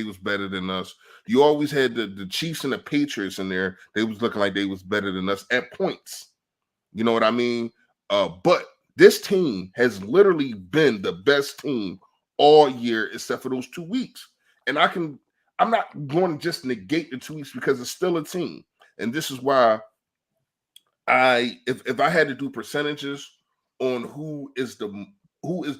was better than us. You always had the Chiefs and the Patriots in there. They was looking like they was better than us at points. You know what I mean? But this team has literally been the best team all year except for those 2 weeks. And I'm not going to just negate the 2 weeks because it's still a team. And this is why if I had to do percentages on who is the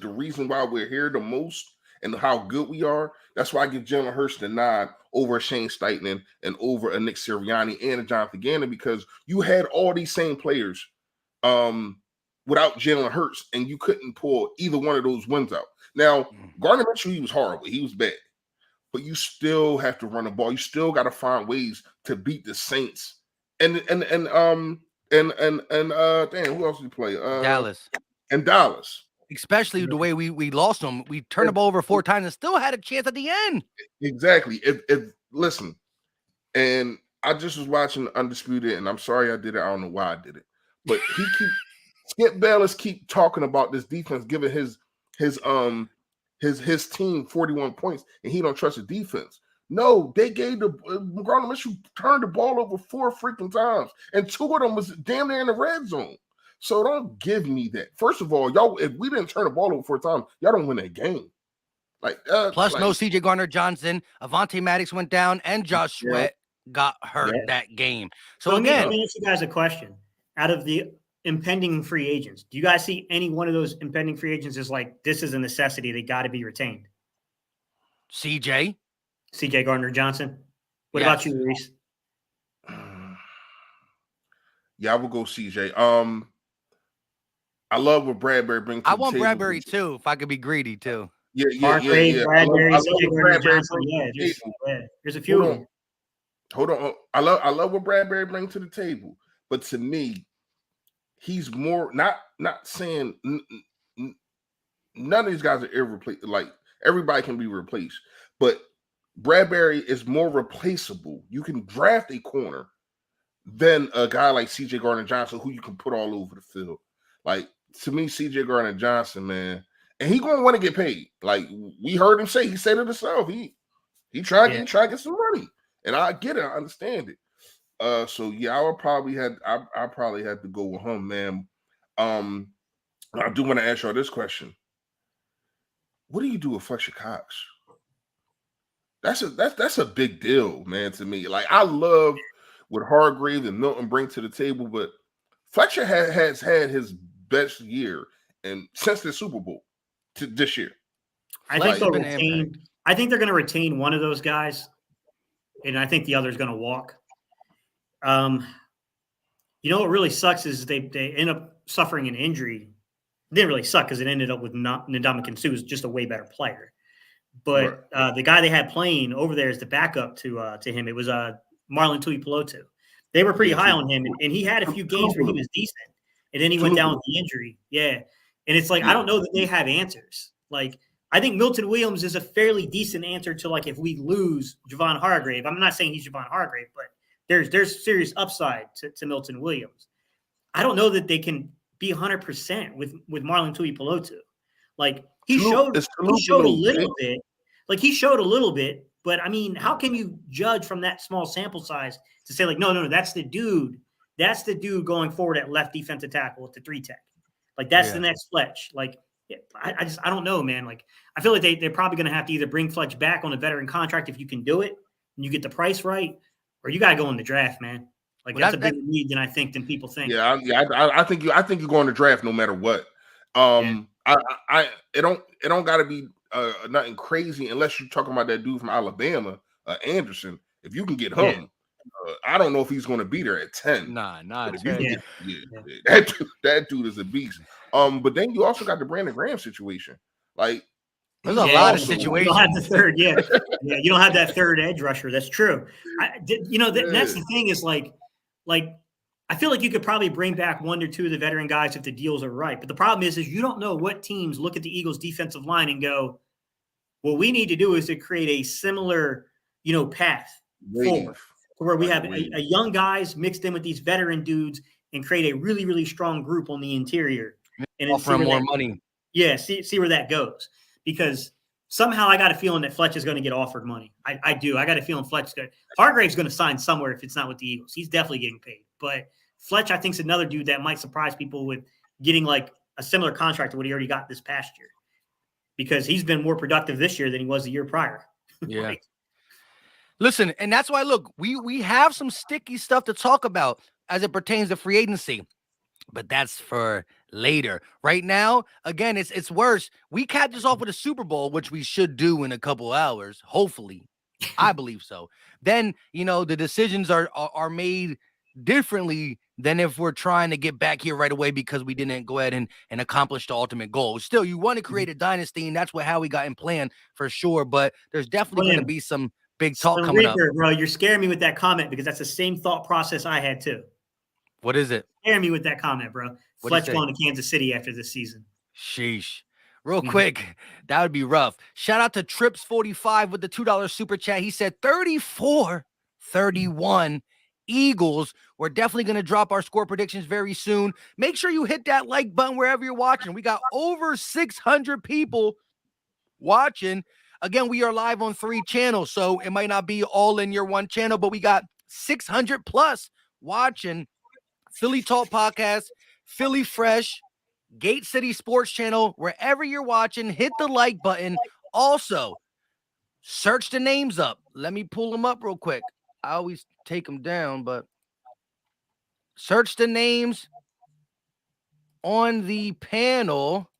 reason why we're here the most and how good we are, that's why I give Jalen Hurts the nod over Shane Steichen and over a Nick Sirianni and a Jonathan Gannon, because you had all these same players without Jalen Hurts, and you couldn't pull either one of those wins out. Now, Gardner Minshew, he was horrible. He was bad. But you still have to run the ball. You still got to find ways to beat the Saints. And damn, who else did you play? Dallas. And Dallas. Especially the way we lost them. We turned the ball over 4 times and still had a chance at the end. Exactly. If listen, and I just was watching Undisputed, and I'm sorry I did it. I don't know why I did it. But Skip Bayless keep talking about this defense, giving his team 41 points, and he don't trust the defense. No, they gave Gardner Minshew turned the ball over 4 freaking times, and 2 of them was damn near in the red zone. So don't give me that. First of all, y'all, if we didn't turn the ball over 4 times, y'all don't win that game. Plus, no CJ Gardner-Johnson, Avonte Maddox went down, and Josh Sweat got hurt that game. So again, let me ask you guys a question. Out of the impending free agents, do you guys see any one of those impending free agents as like, this is a necessity, they got to be retained? CJ Gardner-Johnson. What about you, Reese? Yeah, I will go CJ. I love what Bradbury brings to the table. I want Bradbury too, if I could be greedy too. Yeah. Bradbury, CJ Gardner-Johnson. There's a few of them. Hold on. I love what Bradbury brings to the table. But to me, he's more not saying none of these guys are irreplaceable. Like, everybody can be replaced, but Bradbury is more replaceable. You can draft a corner than a guy like CJ Gardner-Johnson, who you can put all over the field. Like, to me, CJ Gardner-Johnson, man, and he gonna want to get paid. Like, we heard him say, he said it himself. He tried to get some money, and I get it. I understand it. So yeah, I probably had to go with him, man. I do want to ask y'all this question: what do you do with Fletcher Cox? That's a big deal, man, to me. Like, I love what Hargrave and Milton bring to the table, but Fletcher has had his best year and since the Super Bowl to this year. I think they'll retain. I think they're going to retain one of those guys, and I think the other is going to walk. You know what really sucks is they end up suffering an injury. It didn't really suck because it ended up with Ndamukong Suh, who's just a way better player. But the guy they had playing over there is the backup to him. It was Marlon Tuipulotu. They were pretty high on him, and he had a few games where he was decent, and then he went down with the injury. Yeah, and it's like I don't know that they have answers. Like I think Milton Williams is a fairly decent answer to like if we lose Javon Hargrave. I'm not saying he's Javon Hargrave, but there's serious upside to Milton Williams. I don't know that they can be 100% with Marlon Tuipulotu. Like he showed a little bit. Like he showed a little bit, but I mean, how can you judge from that small sample size to say like, no, that's the dude. That's the dude going forward at left defensive tackle at the 3 tech. Like that's the next Fletch. Like I don't know, man. Like I feel like they're probably going to have to either bring Fletch back on a veteran contract if you can do it and you get the price right, or you got to go in the draft, man. Like that's a bigger need than people think. Yeah, I think you're going to draft no matter what. It don't got to be nothing crazy unless you're talking about that dude from Alabama, Anderson. If you can get him, I don't know if he's going to be there at 10. Nah. That dude is a beast. But then you also got the Brandon Graham situation. Like there's a lot of situations. You don't have the third, you don't have that third edge rusher. That's true. That's the thing is like I feel like you could probably bring back 1 or 2 of the veteran guys if the deals are right. But the problem is you don't know what teams look at the Eagles defensive line and go, what we need to do is to create a similar, path forward where we have a young guys mixed in with these veteran dudes and create a really, really strong group on the interior. And offer them more money. Yeah, see where that goes. Because somehow I got a feeling that Fletch is going to get offered money. I do. I got a feeling Fletch is good. Hargrave's going to sign somewhere if it's not with the Eagles. He's definitely getting paid. But Fletch, I think, is another dude that might surprise people with getting like a similar contract to what he already got this past year. Because he's been more productive this year than he was the year prior. Yeah. Right? Listen, and that's why, look, we have some sticky stuff to talk about as it pertains to free agency. But that's for later. Right now, again, it's worse. We capped this off with a Super Bowl, which we should do in a couple hours. Hopefully, I believe so. Then the decisions are made differently than if we're trying to get back here right away because we didn't go ahead and accomplish the ultimate goal. Still, you want to create a dynasty, and that's how we got in plan for sure. But there's definitely going to be some big talk coming up. Bro, you're scaring me with that comment because that's the same thought process I had too. What is it? Scare me with that comment, bro. Fletch going to Kansas City after this season. Sheesh. Real quick, that would be rough. Shout out to Trips45 with the $2 super chat. He said 34-31 Eagles. We're definitely going to drop our score predictions very soon. Make sure you hit that like button wherever you're watching. We got over 600 people watching. Again, we are live on 3 channels, so it might not be all in your one channel, but we got 600 plus watching. Philly Talk Podcast, Philly Fresh, Gate City Sports Channel, wherever you're watching, hit the like button. Also, search the names up. Let me pull them up real quick. I always take them down, but search the names on the panel.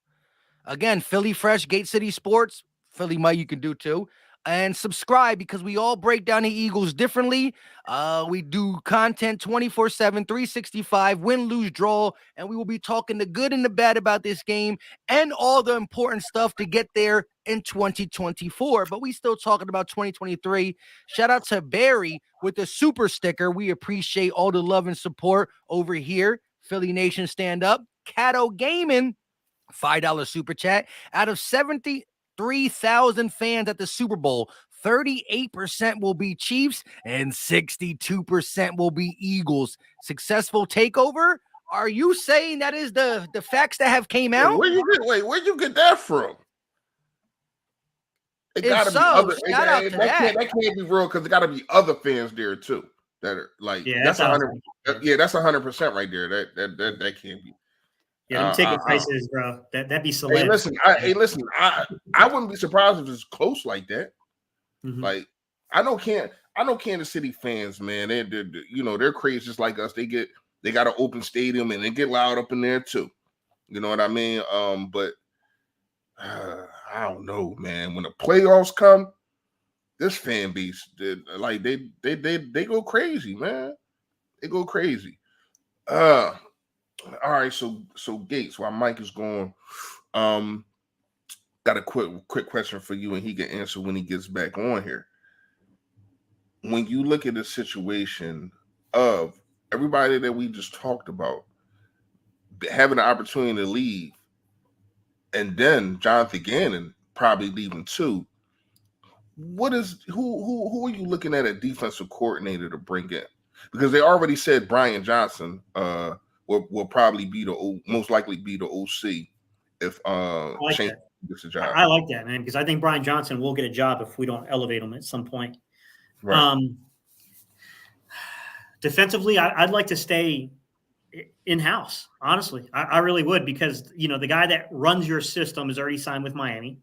Again, Philly Fresh, Gate City Sports, Philly Mike, you can do too. And subscribe because we all break down the Eagles differently. We do content 24/7, 365, win, lose, draw, and we will be talking the good and the bad about this game and all the important stuff to get there in 2024. But we still talking about 2023. Shout out to Barry with the super sticker. We appreciate all the love and support over here. Philly Nation stand up. Cato Gaming, $5 super chat. Out of 73,000 fans at the Super Bowl, 38% will be Chiefs and 62% will be Eagles. Successful takeover? Are you saying that is the facts that have came out? Where'd you get that from? It gotta be other. That can't be real because it gotta be other fans there too that are like that's 100. Yeah, that's 100% right there. That can't be. Yeah, them ticket prices, bro. That'd be celeb. Hey, listen. I wouldn't be surprised if it's close like that. Mm-hmm. Like I I know Kansas City fans, man. They're crazy just like us. They got an open stadium and they get loud up in there too. You know what I mean? But I don't know, man. When the playoffs come, this fan base, they go crazy, man. They go crazy. All right, so Gates, while Mike is gone, got a quick question for you, and he can answer when he gets back on here. When you look at the situation of everybody that we just talked about having the opportunity to leave, and then Jonathan Gannon probably leaving too, who are you looking at a defensive coordinator to bring in? Because they already said Brian Johnson will probably be most likely be the OC if Shane gets a job. I like that, man, because I think Brian Johnson will get a job if we don't elevate him at some point. Right. Defensively, I'd like to stay in-house, honestly. I really would, because the guy that runs your system is already signed with Miami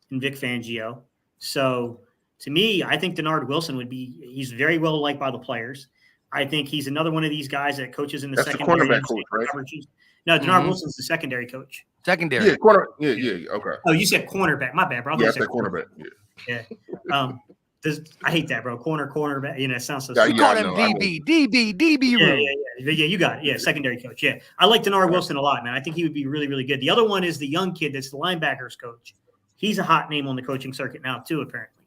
and Vic Fangio. So to me, I think Denard Wilson he's very well liked by the players. I think he's another one of these guys that coaches in the secondary. That's the cornerback coach, right? No, Denard Wilson's the secondary coach. Secondary. Yeah, okay. Oh, you said cornerback. My bad, bro. Yeah, I said cornerback. Yeah. I hate that, bro. Cornerback. It sounds so. You call him DB room. Yeah, you got it. Yeah, secondary coach. Yeah, I like Denard Wilson a lot, man. I think he would be really, really good. The other one is the young kid that's the linebackers coach. He's a hot name on the coaching circuit now too, apparently.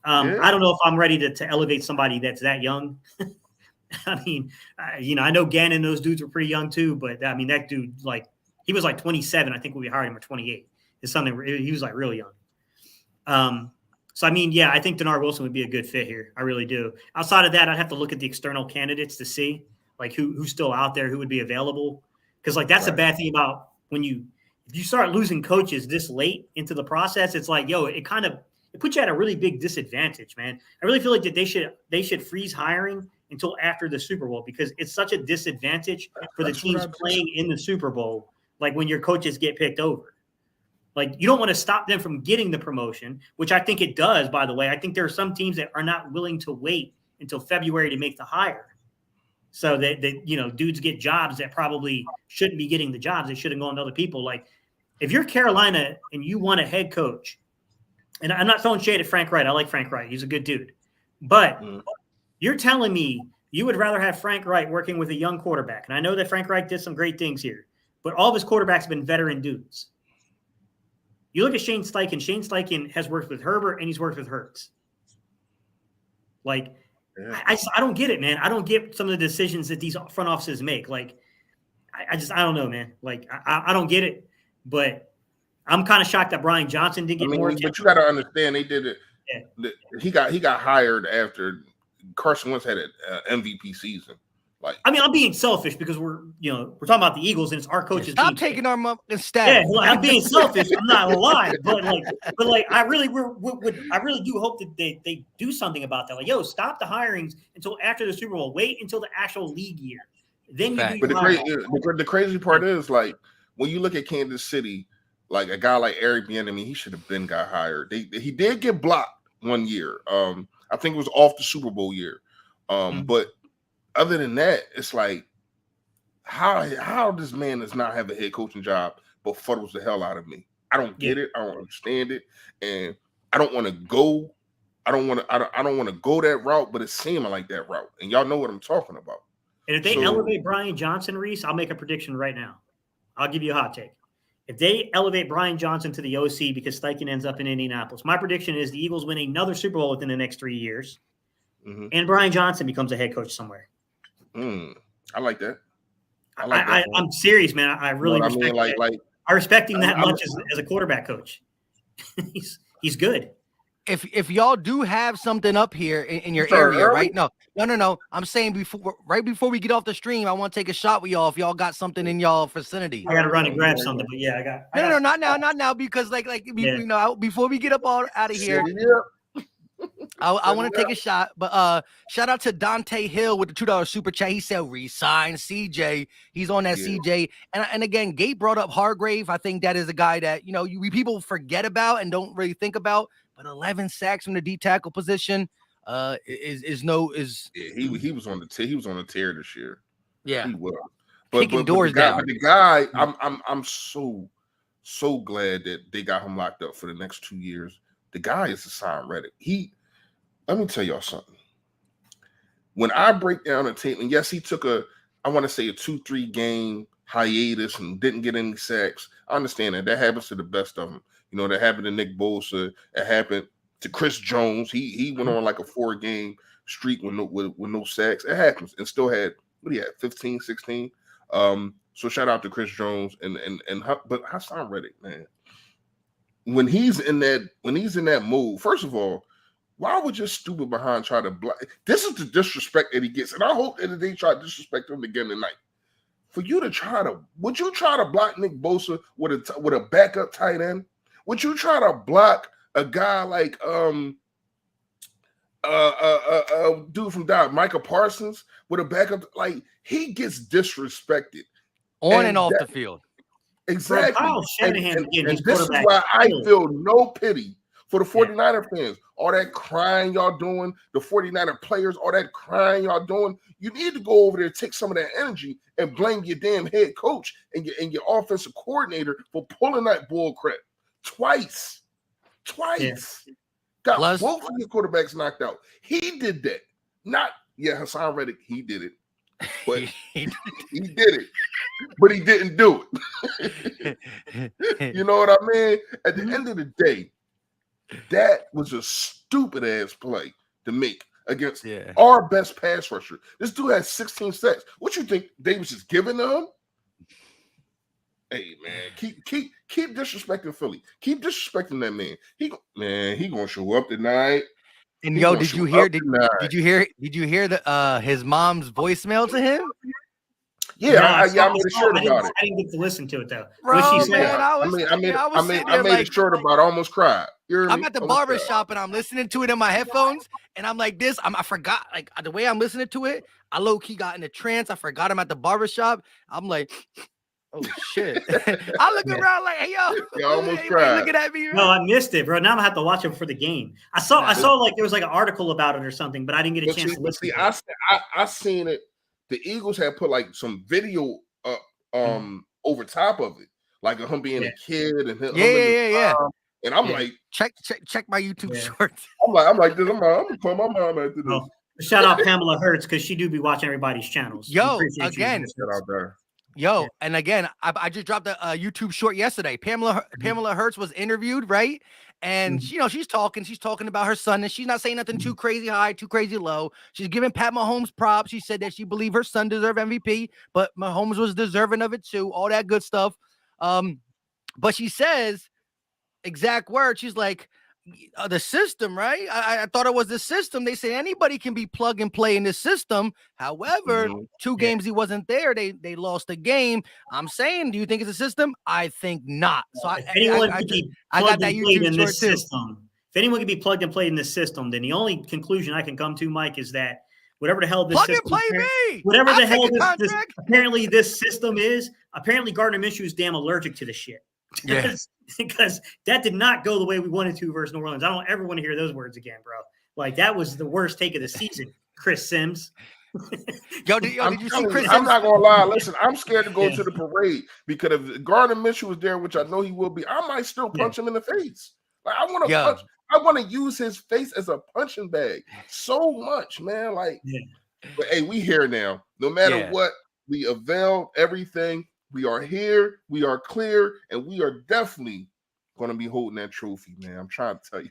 I don't know if I'm ready to elevate somebody that's that young. I mean, I know Gannon, those dudes were pretty young too, but I mean, that dude, he was 27. I think when we hired him, or 28. It's something, he was really young. So, I mean, yeah, I think Denard Wilson would be a good fit here. I really do. Outside of that, I'd have to look at the external candidates to see who's still out there, who would be available. Because that's a bad thing about if you start losing coaches this late into the process, it's it puts you at a really big disadvantage, man. I really feel like that they should freeze hiring until after the Super Bowl, because it's such a disadvantage for the teams playing in the Super Bowl, when your coaches get picked over. You don't want to stop them from getting the promotion, which I think it does, by the way. I think there are some teams that are not willing to wait until February to make the hire. So that dudes get jobs that probably shouldn't be getting the jobs. They shouldn't go on to other people. If you're Carolina and you want a head coach, and I'm not throwing shade at Frank Wright. I like Frank Wright. He's a good dude. But you're telling me you would rather have Frank Wright working with a young quarterback. And I know that Frank Wright did some great things here, but all of his quarterbacks have been veteran dudes. You look at Shane Steichen. Shane Steichen has worked with Herbert and he's worked with Hurts. I don't get it, man. I don't get some of the decisions that these front offices make. I don't know, man. I don't get it. But I'm kind of shocked that Brian Johnson didn't get more attention. But you got to understand, they did it. Yeah. He got hired after Carson Wentz had an MVP season. I'm being selfish because we're talking about the Eagles and it's our coach's Stop team. taking our stats. Yeah, I'm being selfish. I'm not gonna lie, but I really do hope that they do something about that. Stop the hirings until after the Super Bowl. Wait until the actual league year. Then you do. But the crazy part is when you look at Kansas City, a guy like Eric Bieniemy, he should have been got hired. He did get blocked one year. I think it was off the Super Bowl year. But other than that, it's how this man does not have a head coaching job befuddles the hell out of me. I don't get it. I don't understand it, and I don't want to go. I don't want to go that route, but it's seeming like that route, and y'all know what I'm talking about. And if they elevate Brian Johnson, Reese, I'll make a prediction right now. I'll give you a hot take. If they elevate Brian Johnson to the OC because Steichen ends up in Indianapolis, my prediction is the Eagles win another Super Bowl within the next 3 years, and Brian Johnson becomes a head coach somewhere. I like that. I'm serious, man. I really respect that. I respect him that much as a quarterback coach. He's good. If y'all do have something up here in your area, right? No. I'm saying right before we get off the stream, I want to take a shot with y'all if y'all got something in y'all vicinity. I got to run and grab something, but yeah, I got. No, not now, because before we get up all out of here. I want to take a shot, but shout out to Dante Hill with the $2 super chat. He said resign CJ. He's on that CJ. And again, Gabe brought up Hargrave. I think that is a guy that we people forget about and don't really think about. But 11 sacks from the D tackle position. Yeah, he was on the tear this year. Yeah, He was. kicking But the doors guy, down. I'm so glad that they got him locked up for the next 2 years. The guy is Hassan Reddick. Let me tell y'all something. When I break down the tape, and yes, he took I want to say a 2-3 game hiatus and didn't get any sacks. I understand that happens to the best of them. You know, that happened to Nick Bosa. It happened to Chris Jones. He went on like a 4-game streak with no sacks. It happens, and still had 15, 16. So shout out to Chris Jones but Hassan Reddick, man. When he's in that mode, first of all, why would your stupid behind try to block? This is the disrespect that he gets, and I hope that they try to disrespect him again tonight. For you to would you try to block Nick Bosa with a backup tight end? Would you try to block a guy like dude from Micah Parsons with a backup? Like, he gets disrespected on and off the field. Exactly. Bro, Kyle Shanahan and this is why I feel no pity for the 49er fans. All that crying y'all doing, the 49er players, all that crying y'all doing. You need to go over there, take some of that energy, and blame your damn head coach and your offensive coordinator for pulling that bull crap twice. Yeah. Got both of your quarterbacks knocked out. He did that. Hassan Reddick, he did it. But he did it. But he didn't do it. You know what I mean? At the end of the day, that was a stupid ass play to make against our best pass rusher. This dude has 16 sacks. What you think Davis is giving to him? Hey man, keep disrespecting Philly. Keep disrespecting that man. He gonna show up tonight. And yo, did you hear the his mom's voicemail to him? Yeah, I made a shirt about it. I didn't get to listen to it though. Bro, what she man, said? I made a shirt about it. I almost cried. I'm at the barber shop and I'm listening to it in my headphones, and I'm like this. I forgot, like, the way I'm listening to it. I low key got in a trance. I forgot I'm at the barber shop. I'm like, oh shit! I look around like, hey yo, you almost cried. Looking at me. Right? No, I missed it, bro. Now I'm gonna have to watch it for the game. I saw like there was like an article about it or something, but I didn't get a chance to listen. I seen it. The Eagles had put like some video up over top of it, like him being a kid and him. Yeah. And I'm like, check my YouTube shorts. I'm like this. I'm gonna call my mom after this. Oh, shout out Pamela Hertz, because she do be watching everybody's channels. Yo, again, shout out there. Yo, and again, I just dropped a YouTube short yesterday. Pamela Hertz was interviewed, right? And she's talking about her son, and she's not saying nothing too crazy high, too crazy low. She's giving Pat Mahomes props. She said that she believed her son deserved MVP, but Mahomes was deserving of it too. All that good stuff. But she says, exact words, she's like, the system, right? I thought it was the system. They say anybody can be plug and play in this system. However, 2 games he wasn't there. They lost the game. I'm saying, do you think it's a system? I think not. So I got that YouTube in this too. system. If anyone can be plugged and played in this system, then the only conclusion I can come to, Mike, is that whatever the hell this plug system, and play me. Whatever the hell this apparently this system is, apparently Gardner Minshew is damn allergic to this shit. Because that did not go the way we wanted to versus New Orleans. I don't ever want to hear those words again, bro. Like, that was the worst take of the season, Chris Sims. Did you see Chris Sims? I'm not gonna lie. Listen, I'm scared to go to the parade because if Gardner Minshew was there, which I know he will be, I might still punch him in the face. Like, I want to punch. I want to use his face as a punching bag so much, man. Like, but hey, we here now. No matter what, we availed everything. We are here, we are clear, and we are definitely going to be holding that trophy, man. I'm trying to tell you.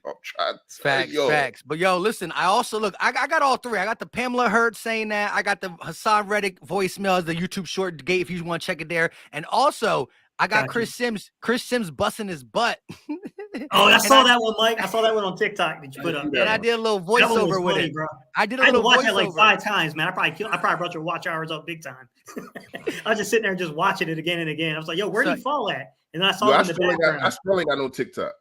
Facts. But yo, listen, I also I got all 3. I got the Pamela Hertz saying that. I got the Hassan Reddick voicemail as the YouTube short gate if you want to check it there. And also, I got Chris Sims busting his butt. Oh, I saw that one, Mike. I saw that one on TikTok that you put up. And I did a little voiceover with it, bro. I did a little watch voiceover. it like 5 times, man. I probably brought your watch hours up big time. I was just sitting there just watching it again and again. I was like, yo, where did he fall at? And then I saw it in the background. I still ain't got no TikTok.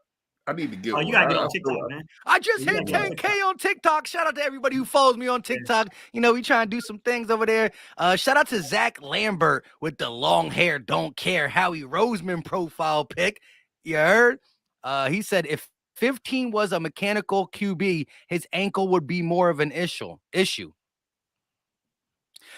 I need to get you gotta get on TikTok, man. I just hit 10K on TikTok. Shout out to everybody who follows me on TikTok. We trying to do some things over there. Shout out to Zach Lambert with the long hair, don't care Howie Roseman profile pic. You heard? He said, if 15 was a mechanical QB, his ankle would be more of an issue.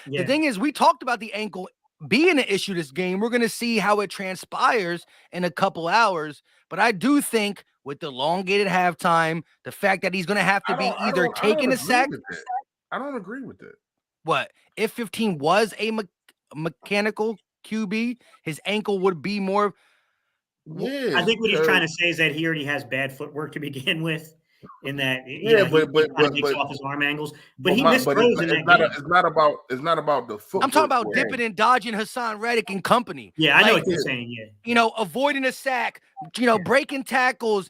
Yeah. The thing is, we talked about the ankle being an issue this game. We're going to see how it transpires in a couple hours. But I do think with the elongated halftime, the fact that he's going to have to be either taking a sack. I don't agree with that. What if 15 was a mechanical QB? His ankle would be more. Yeah, I think what he's trying to say is that he already has bad footwork to begin with. In that, he takes off his arm angles, but he misthrows in that game. It's not about the footwork. I'm talking about dipping and dodging Hassan Reddick and company. Yeah, I know what you're saying. Yeah, Avoiding a sack, breaking tackles,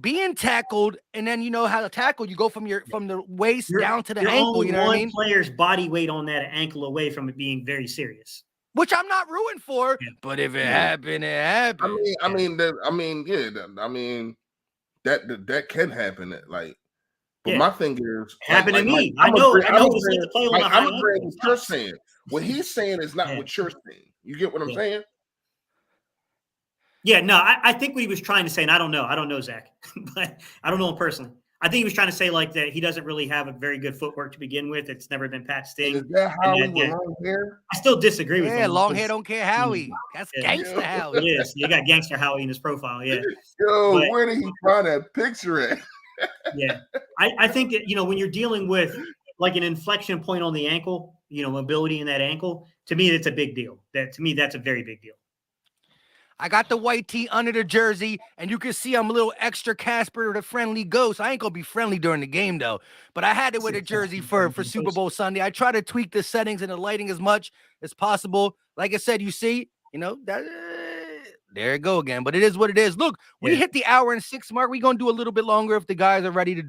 being tackled, and then how to tackle. You go from the waist down to the ankle. You know what I mean? Player's body weight on that ankle away from it being very serious. Which I'm not rooting for, but if it happened, it happened. I mean, that can happen. But my thing is, happened to me. I know what to play on the high I'm agreeing with what you're saying. What he's saying is not what you're saying. You get what I'm saying? Yeah, no, I think what he was trying to say, and I don't know Zach, but I don't know him personally. I think he was trying to say that he doesn't really have a very good footwork to begin with. It's never been Pat Sting. Is that Howie with long hair? I still disagree with him. Yeah, long hair don't care Howie. That's gangster Howie. Yes, you got gangster Howie in his profile. Yeah. Where did he find that picture at? Yeah, I think that when you're dealing with an inflection point on the ankle, mobility in that ankle, to me that's a big deal. That's a very big deal. I got the white tee under the jersey, and you can see I'm a little extra Casper the Friendly Ghost. I ain't going to be friendly during the game, though. But I had to wear the jersey for Super Bowl Sunday. I try to tweak the settings and the lighting as much as possible. Like I said, you see, there it go again. But it is what it is. Look, we hit the hour and 6 mark. We're going to do a little bit longer if the guys are ready to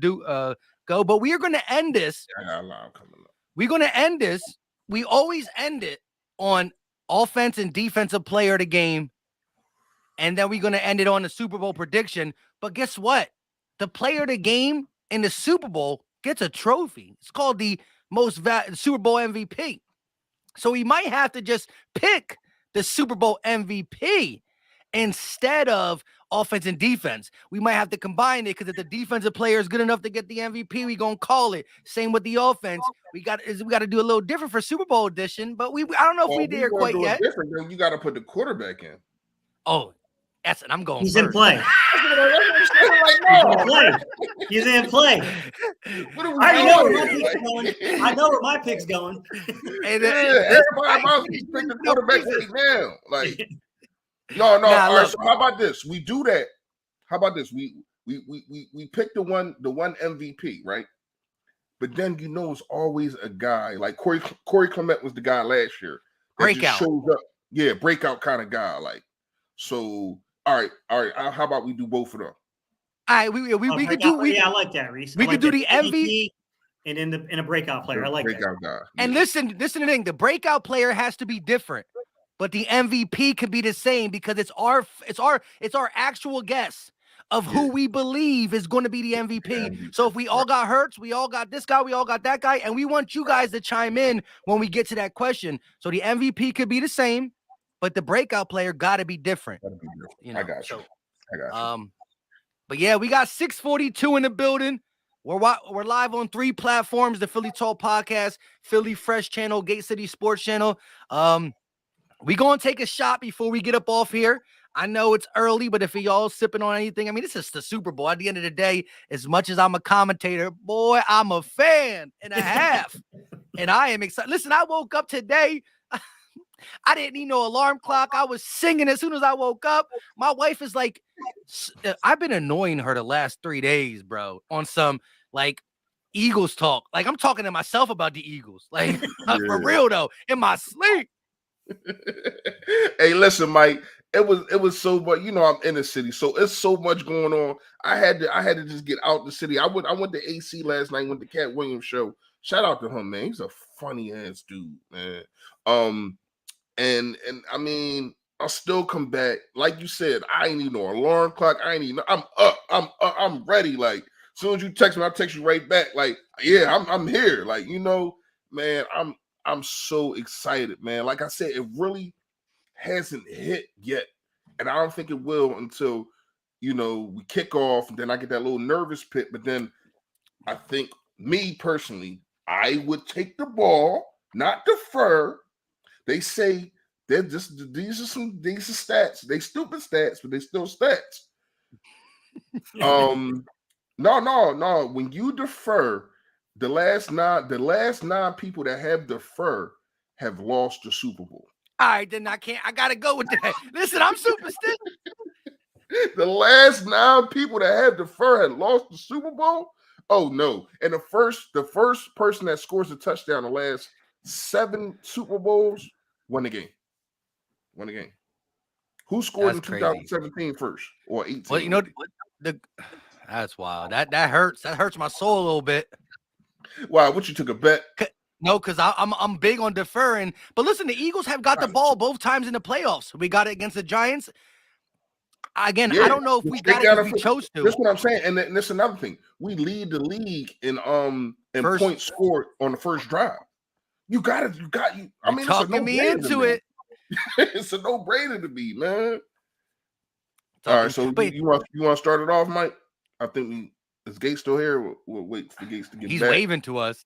go. But we are going to end this. I got a lot coming up. We're going to end this. We always end it on offense and defensive player of the game. And then we're going to end it on the Super Bowl prediction. But guess what? The player of the game in the Super Bowl gets a trophy. It's called the Super Bowl MVP. So we might have to just pick the Super Bowl MVP instead of offense and defense. We might have to combine it because if the defensive player is good enough to get the MVP, we're going to call it. Same with the offense. We got to do a little different for Super Bowl edition, but I don't know if we there quite yet. Different, then you got to put the quarterback in. Oh, that's it. I'm going He's first. In play. He's in play. I know where my pick's going. Everybody about to pick the quarterback right now. No. All right, so how about this? We do that. How about this? We pick the one MVP, right? But then it's always a guy like Corey Clement was the guy last year. Breakout. Shows up. Yeah, breakout kind of guy. So. All right. How about we do both of them? All right, we could do. I like that, Reese. We could do the MVP and in a breakout player. I like breakout that. Guy. And listen to the thing. The breakout player has to be different, but the MVP could be the same because it's our actual guess of who we believe is going to be the MVP. So if we all got Hurts, we all got this guy, we all got that guy, and we want you guys to chime in when we get to that question. So the MVP could be the same. But the breakout player got to be different. I got you. But yeah, we got 642 in the building. We're live on 3 platforms: the Philly Talk Podcast, Philly Fresh Channel, Gate City Sports Channel. We gonna take a shot before we get up off here. I know it's early, but if y'all sipping on anything, I mean, this is the Super Bowl. At the end of the day, as much as I'm a commentator, boy, I'm a fan and a half, and I am excited. Listen, I woke up today. I didn't need no alarm clock. I was singing as soon as I woke up. My wife is like, I've been annoying her the last 3 days, bro, on some Eagles talk. I'm talking to myself about the Eagles. For real though, in my sleep. Hey, listen, Mike. It was so much. I'm in the city, so it's so much going on. I had to just get out the city. I went to AC last night. Went to Cat Williams show. Shout out to him, man. He's a funny ass dude, man. And I mean, I'll still come back. Like you said, I ain't need no alarm clock. I'm up. I'm ready. As soon as you text me, I'll text you right back. Yeah, I'm here. Man, I'm so excited, man. Like I said, it really hasn't hit yet. And I don't think it will until we kick off, and then I get that little nervous pit. But then I think, me personally, I would take the ball, not defer. They say these are stats. They stupid stats, but they still stats. No. When you defer, the last nine people that have defer have lost the Super Bowl. All right, then I gotta go with that. Listen, I'm superstitious. The last 9 people that have defer had lost the Super Bowl. Oh no! And the first person that scores a touchdown the last 7 Super Bowls won the game. Who scored That's in crazy. 2017 first or 18? Well, that's wild. That hurts. That hurts my soul a little bit. Wow, what, you took a bet? No, because I'm big on deferring. But listen, the Eagles have got the ball both times in the playoffs. We got it against the Giants. Again, I don't know if we got it because we chose to. That's what I'm saying. And that's another thing. We lead the league in points scored on the first drive. I mean, talking me into it. It's a no-brainer to me, man. All right, so you want to start it off, Mike? I think is Gates still here? We'll wait for Gates to get back. He's waving to us.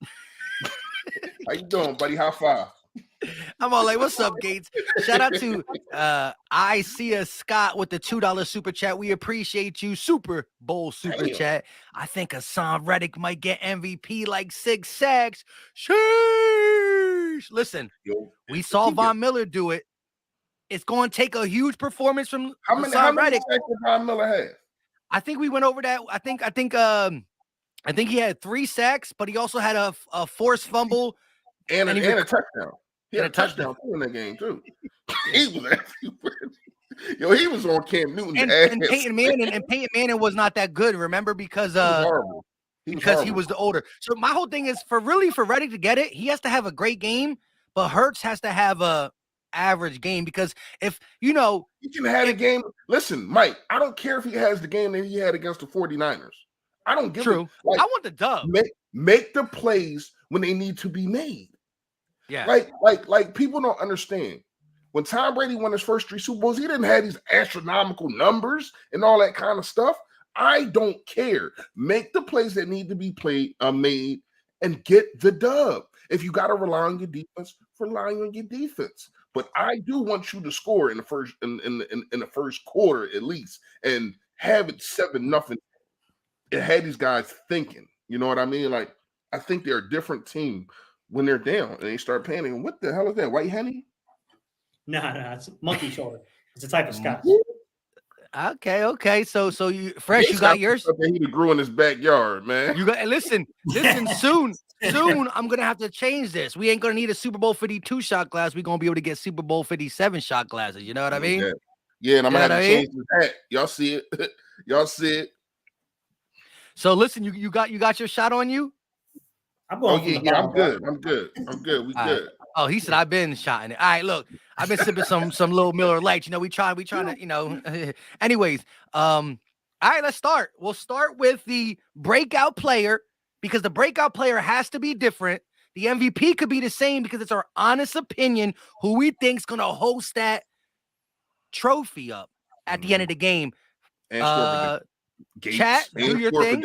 How you doing, buddy? High five. I'm all like, what's up, Gates? Shout out to I see a Scott with the $2 super chat. We appreciate you. Super Bowl super chat. I think Hassan Reddick might get MVP like 6 sacks. Sheesh. Listen, we saw Von Miller do it. It's going to take a huge performance from Hassan Reddick. How many sacks did Von Miller have? I think we went over that. I think he had 3 sacks, but he also had a forced fumble and a touchdown. He had a touchdown in that game too. He was on Cam Newton's ass. And Peyton Manning was not that good. Remember, because he was the older. So my whole thing is for Reddick to get it, he has to have a great game, but Hurts has to have a average game, because if you can have a game. Listen, Mike, I don't care if he has the game that he had against the 49ers. I don't give True. I want the dub. Make the plays when they need to be made. Yeah. Like people don't understand. When Tom Brady won his first 3 Super Bowls, he didn't have these astronomical numbers and all that kind of stuff. I don't care. Make the plays that need to be made and get the dub. If you got to rely on your defense, rely on your defense. But I do want you to score in the first in the first quarter at least, and have it 7-0. It had these guys thinking. You know what I mean? Like, I think they're a different team when they're down and they start panicking. What the hell is that? White honey? No, it's monkey shoulder. It's a type of scotch. Okay. So you fresh. You got yours. He grew in his backyard, man. You got listen. Soon. I'm gonna have to change this. We ain't gonna need a Super Bowl 52 shot glass. We're gonna be able to get Super Bowl 57 shot glasses. You know what I mean? Yeah, and I'm gonna have to change the hat. Y'all see it? Y'all see it? So listen, you got your shot on you? I'm going. I'm good. We good. Oh, he said I've been shotting it. All right, look, I've been sipping some little Miller Lights. We trying to, Anyways, all right, let's start. We'll start with the breakout player, because the breakout player has to be different. The MVP could be the same because it's our honest opinion who we think's gonna host that trophy up at the end of the game. And chat, do your thing.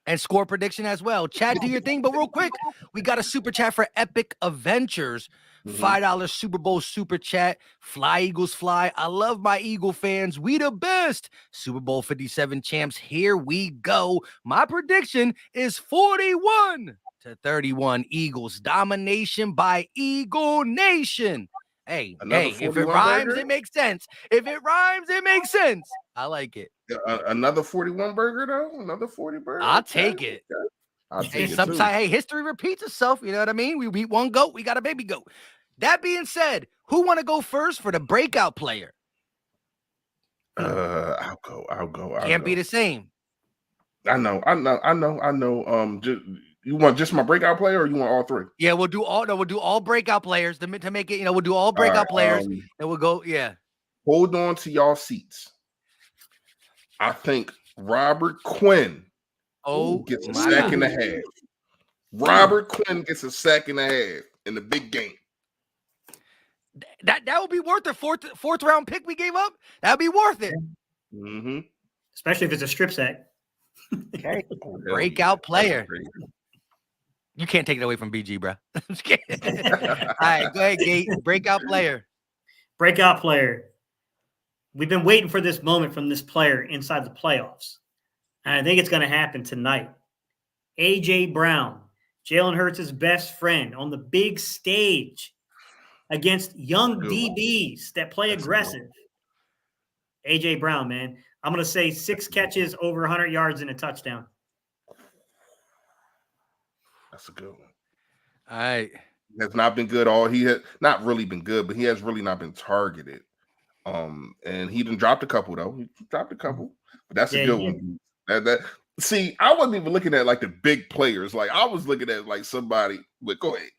And score prediction as well. Chat, do your thing. But real quick, we got a super chat for Epic Adventures. $5 Super Bowl super chat. Fly, Eagles, fly. I love my Eagle fans. We the best. Super Bowl 57 champs. Here we go. My prediction is 41-31 Eagles. Domination by Eagle Nation. Hey, if it rhymes, it makes sense. If it rhymes, it makes sense. I like it. Another 41 burger, though? Another 40 burger? I'll take it. Sometimes, history repeats itself. You know what I mean? We beat one goat. We got a baby goat. That being said, who want to go first for the breakout player? I'll go. Can't be the same. I know. You want just my breakout player, or you want all 3? Yeah, we'll do all breakout players to make it. We'll do all breakout players, and we'll go. Yeah. Hold on to y'all seats. I think Robert Quinn gets a sack and a half. Robert Quinn gets a sack and a half in the big game. That would be worth the fourth round pick we gave up. That would be worth it. Mm-hmm. especially if it's a strip sack. Okay. Oh, Breakout player. Great. You can't take it away from BG, bro. All right, go ahead, Gate. Breakout player. Breakout player. We've been waiting for this moment from this player inside the playoffs. And I think it's going to happen tonight. A.J. Brown, Jalen Hurts' best friend on the big stage against young Good one. DBs that play That's a good one. aggressive. A.J. Brown, man. I'm going to say 6 catches, over 100 yards, and a touchdown. That's a good one. All right. He has not been good. He has not really been good, but he has really not been targeted. And he didn't dropped a couple though. He dropped a couple, but that's a good one. That see, I wasn't even looking at like the big players. Like I was looking at like somebody. But go ahead.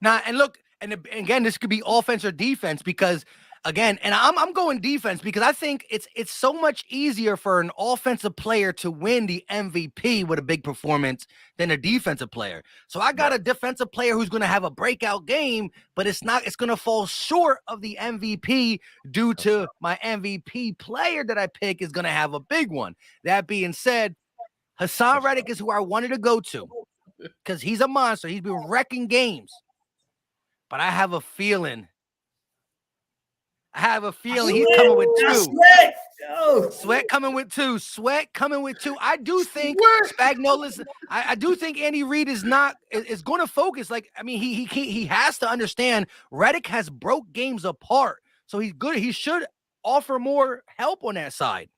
Now, and look, and again, this could be offense or defense because, again, and I'm going defense because I think it's so much easier for an offensive player to win the MVP with a big performance than a defensive player. So I got a defensive player who's going to have a breakout game, but it's going to fall short of the MVP due to my MVP player that I pick is going to have a big one. That being said, Hassan Reddick is who I wanted to go to because he's a monster. He's been wrecking games. But I have a feeling he's coming with 2. Sweat coming with 2. I do think Spagnuolo. I do think Andy Reid is going to focus. Like, I mean, he has to understand Reddick has broke games apart, so he's good. He should offer more help on that side.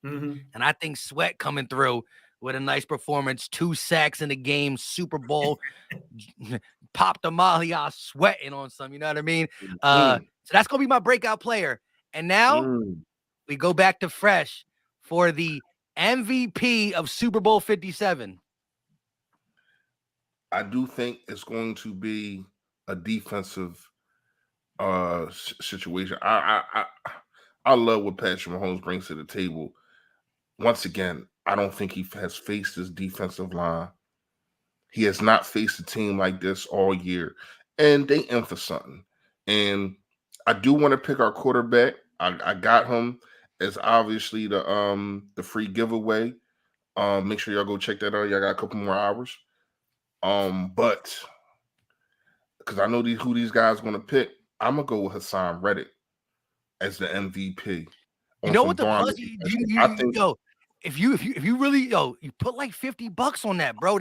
Mm-hmm. And I think Sweat coming through with a nice performance, 2 sacks in the game, Super Bowl. Popped the molly out sweating on some, you know what I mean? So that's gonna be my breakout player. And now we go back to Fresh for the MVP of Super Bowl 57. I do think it's going to be a defensive situation. I love what Patrick Mahomes brings to the table. Once again, I don't think he has faced his defensive line. He has not faced a team like this all year, and they in for something. And I do want to pick our quarterback. I got him as obviously the free giveaway. Make sure y'all go check that out. Y'all got a couple more hours. But because I know who these guys going to pick, I'm gonna go with Hassan Reddick as the MVP. You know what the plus? I think if you really you put like $50 on that, bro.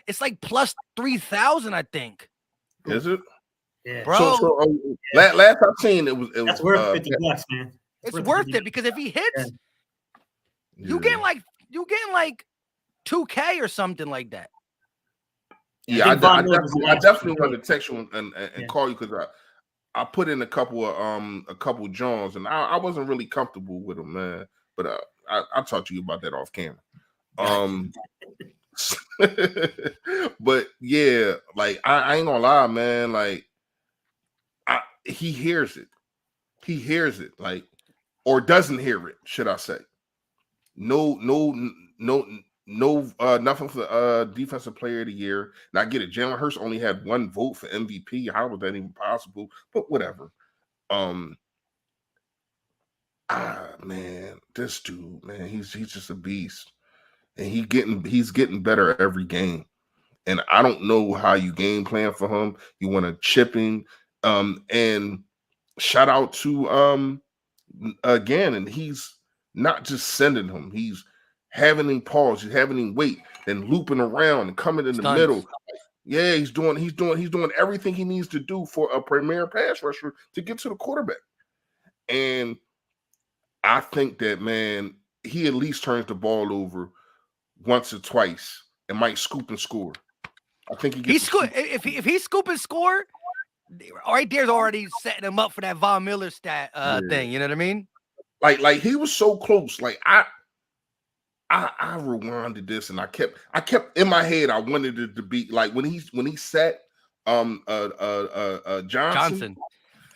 It's like plus 3,000, I think. Is it? Yeah, bro. Last I've seen it was that's worth $50, man. It's worth it because if he hits, you getting like 2K or something like that. Yeah, I definitely want to text you and call you because I put in a couple of Jones and I wasn't really comfortable with them, man. But I'll talk to you about that off camera. But yeah, like I ain't gonna lie, man. Like he hears it, like, or doesn't hear it, should I say? No, nothing for defensive player of the year. And I get it. Jalen Hurts only had 1 vote for MVP. How was that even possible? But whatever. Man, this dude, man, he's just a beast, and he's getting better every game. And I don't know how you game plan for him. You want to chip in, and shout out to again, and he's not just sending him; he's having him pause, he's having him wait, then looping around and coming in the middle. Yeah, he's doing everything he needs to do for a premier pass rusher to get to the quarterback. And I think that, man, he at least turns the ball over once or twice and might scoop and score. I think if he scoop and score, right there's already setting him up for that Von Miller stat thing. You know what I mean? Like he was so close. Like I rewinded this and I kept in my head. I wanted it to be like when he sat Johnson.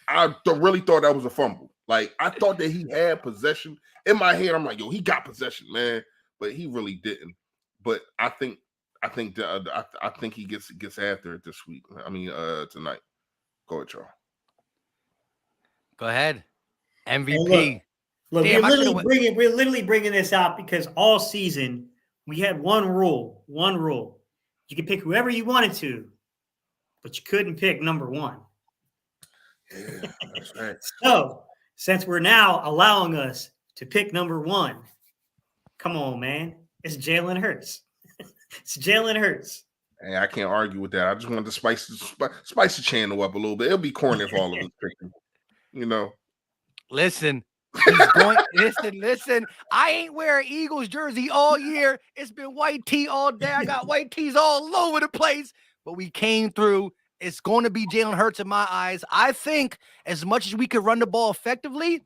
I really thought that was a fumble. Like I thought that he had possession. In my head, I'm like, yo, he got possession, man, but he really didn't. But I think he gets after it this week. I mean, tonight. Go ahead, y'all. Go ahead. MVP. Look, Damn, I should have. we're literally bringing this out because all season we had one rule. You could pick whoever you wanted to, but you couldn't pick number one. Yeah, that's right. So, since we're now allowing us to pick number one, come on, man. It's Jalen Hurts. It's Jalen Hurts. Hey, I can't argue with that. I just wanted to spice the channel up a little bit. It'll be corny if all of us pick him. You know. Listen, he's going. Listen. I ain't wearing Eagles jersey all year. It's been white tee all day. I got white tees all over the place. But we came through. It's going to be Jalen Hurts in my eyes. I think as much as we could run the ball effectively,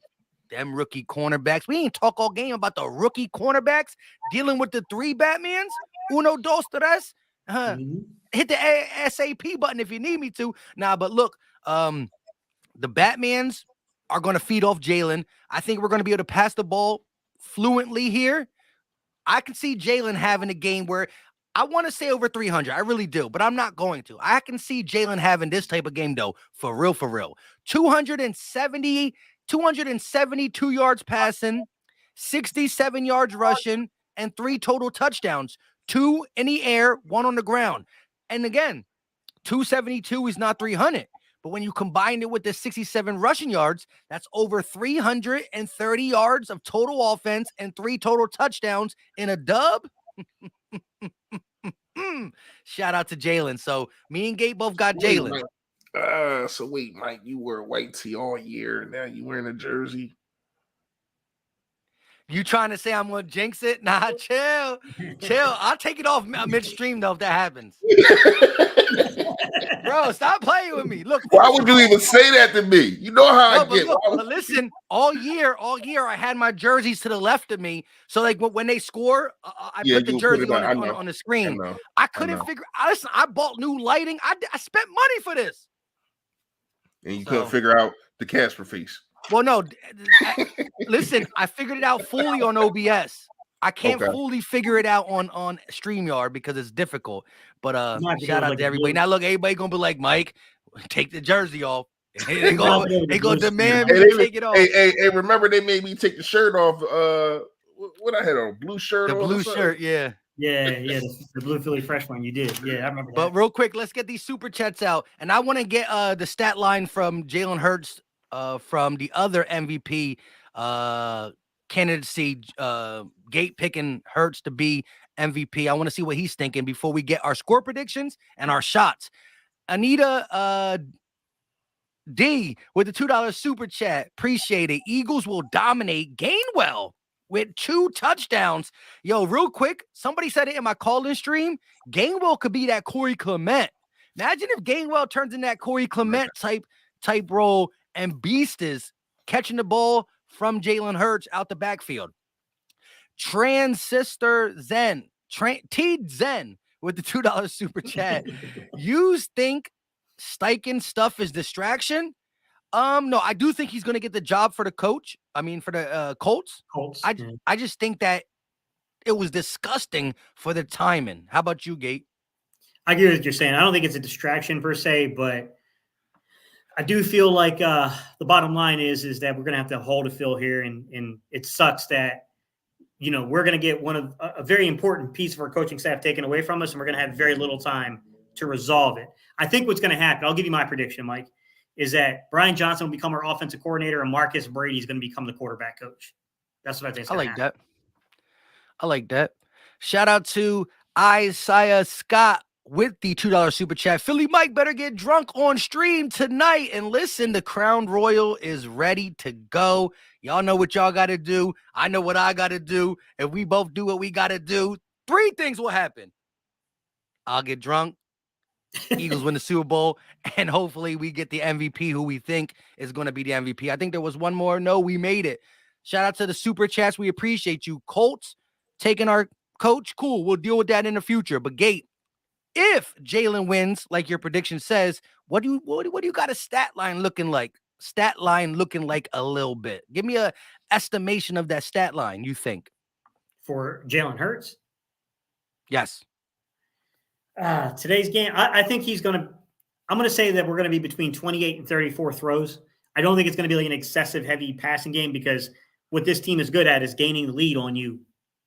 them rookie cornerbacks. We ain't talk all game about the rookie cornerbacks dealing with the three Batmans. Uno, dos, tres. Hit the SAP button if you need me to. Nah, but look, the Batmans are going to feed off Jalen. I think we're going to be able to pass the ball fluently here. I can see Jalen having a game where I want to say over 300. I really do, but I'm not going to. I can see Jalen having this type of game, though, for real. 272 yards passing, 67 yards rushing, and 3 total touchdowns. 2 in the air, 1 on the ground. And again, 272 is not 300. But when you combine it with the 67 rushing yards, that's over 330 yards of total offense and 3 total touchdowns in a dub. Shout out to Jalen. So me and Gate both got Jalen. So wait, Mike, you wore white tee all year. Now you wearing a jersey. You trying to say I'm going to jinx it? Nah, chill. I'll take it off midstream, though, if that happens. Bro, stop playing with me. Look. Why would you even say that to me? You know how I get. But listen, all year, I had my jerseys to the left of me. So, like, when they score, I put the jersey on the screen. I couldn't figure. Listen, I bought new lighting. I spent money for this. And you couldn't figure out the Casper face. Well, no. Listen, I figured it out fully on OBS. I can't fully figure it out on StreamYard because it's difficult. But shout out to everybody. Now, look, everybody gonna be like, Mike, take the jersey off. They go demand me to take it off. Hey, remember they made me take the shirt off. What I had on, blue shirt. The blue shirt, yeah. Yeah, the blue Philly fresh one you did. Yeah, I remember that. But real quick, let's get these super chats out. And I want to get the stat line from Jalen Hurts from the other MVP candidacy, Gate picking Hurts to be MVP. I want to see what he's thinking before we get our score predictions and our shots. Anita D with the $2 super chat. Appreciate it. Eagles will dominate Gainwell with 2 touchdowns. Yo, real quick, somebody said it in my call-in stream. Gainwell could be that Corey Clement. Imagine if Gainwell turns in that Corey Clement type role and Beast is catching the ball from Jalen Hurts out the backfield. Transistor Zen, T Zen with the $2 super chat. You think Steichen stuff is distraction? No, I do think he's going to get the job for the coach. I mean, for the Colts. I just think that it was disgusting for the timing. How about you, Gate? I agree with what you're saying. I don't think it's a distraction per se, but I do feel like the bottom line is that we're going to have to hold a fill here, and it sucks that we're going to get a very important piece of our coaching staff taken away from us, and we're going to have very little time to resolve it. I think what's going to happen, I'll give you my prediction, Mike, is that Brian Johnson will become our offensive coordinator and Marcus Brady is going to become the quarterback coach. That's what I think. I like that. Shout out to Isaiah Scott with the $2 super chat. Philly Mike better get drunk on stream tonight. And listen, the Crown Royal is ready to go. Y'all know what y'all got to do. I know what I got to do. If we both do what we got to do, 3 things will happen. I'll get drunk. Eagles win the Super Bowl. And hopefully we get the MVP who we think is going to be the MVP. I think there was one more. No, we made it. Shout out to the super chats. We appreciate you. Colts taking our coach. Cool. We'll deal with that in the future. But Gate, if Jalen wins, like your prediction says, what do you got a stat line looking like? Stat line looking like a little bit. Give me a estimation of that stat line, you think? For Jalen Hurts? Yes. Today's game, I think I'm going to say that we're going to be between 28 and 34 throws. I don't think it's going to be like an excessive heavy passing game because what this team is good at is gaining the lead on you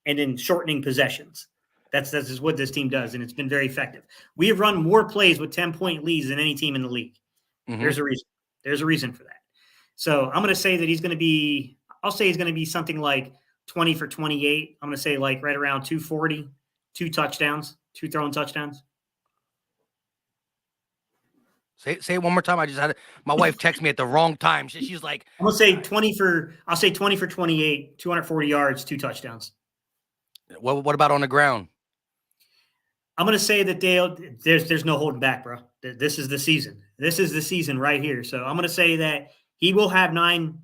and then shortening possessions. That's just what this team does, and it's been very effective. We have run more plays with 10-point leads than any team in the league. Mhm. There's a reason. There's a reason for that. So I'm going to say that he's going to be – I'll say he's going to be something like 20 for 28. I'm going to say like right around 240, 2 touchdowns, 2 throwing touchdowns. Say it one more time. I just had my wife text me at the wrong time. She's like, I'm gonna say 20 for 28, 240 yards, 2 touchdowns. What about on the ground? I'm gonna say that there's no holding back, bro. This is the season. This is the season right here. So I'm gonna say that he will have 9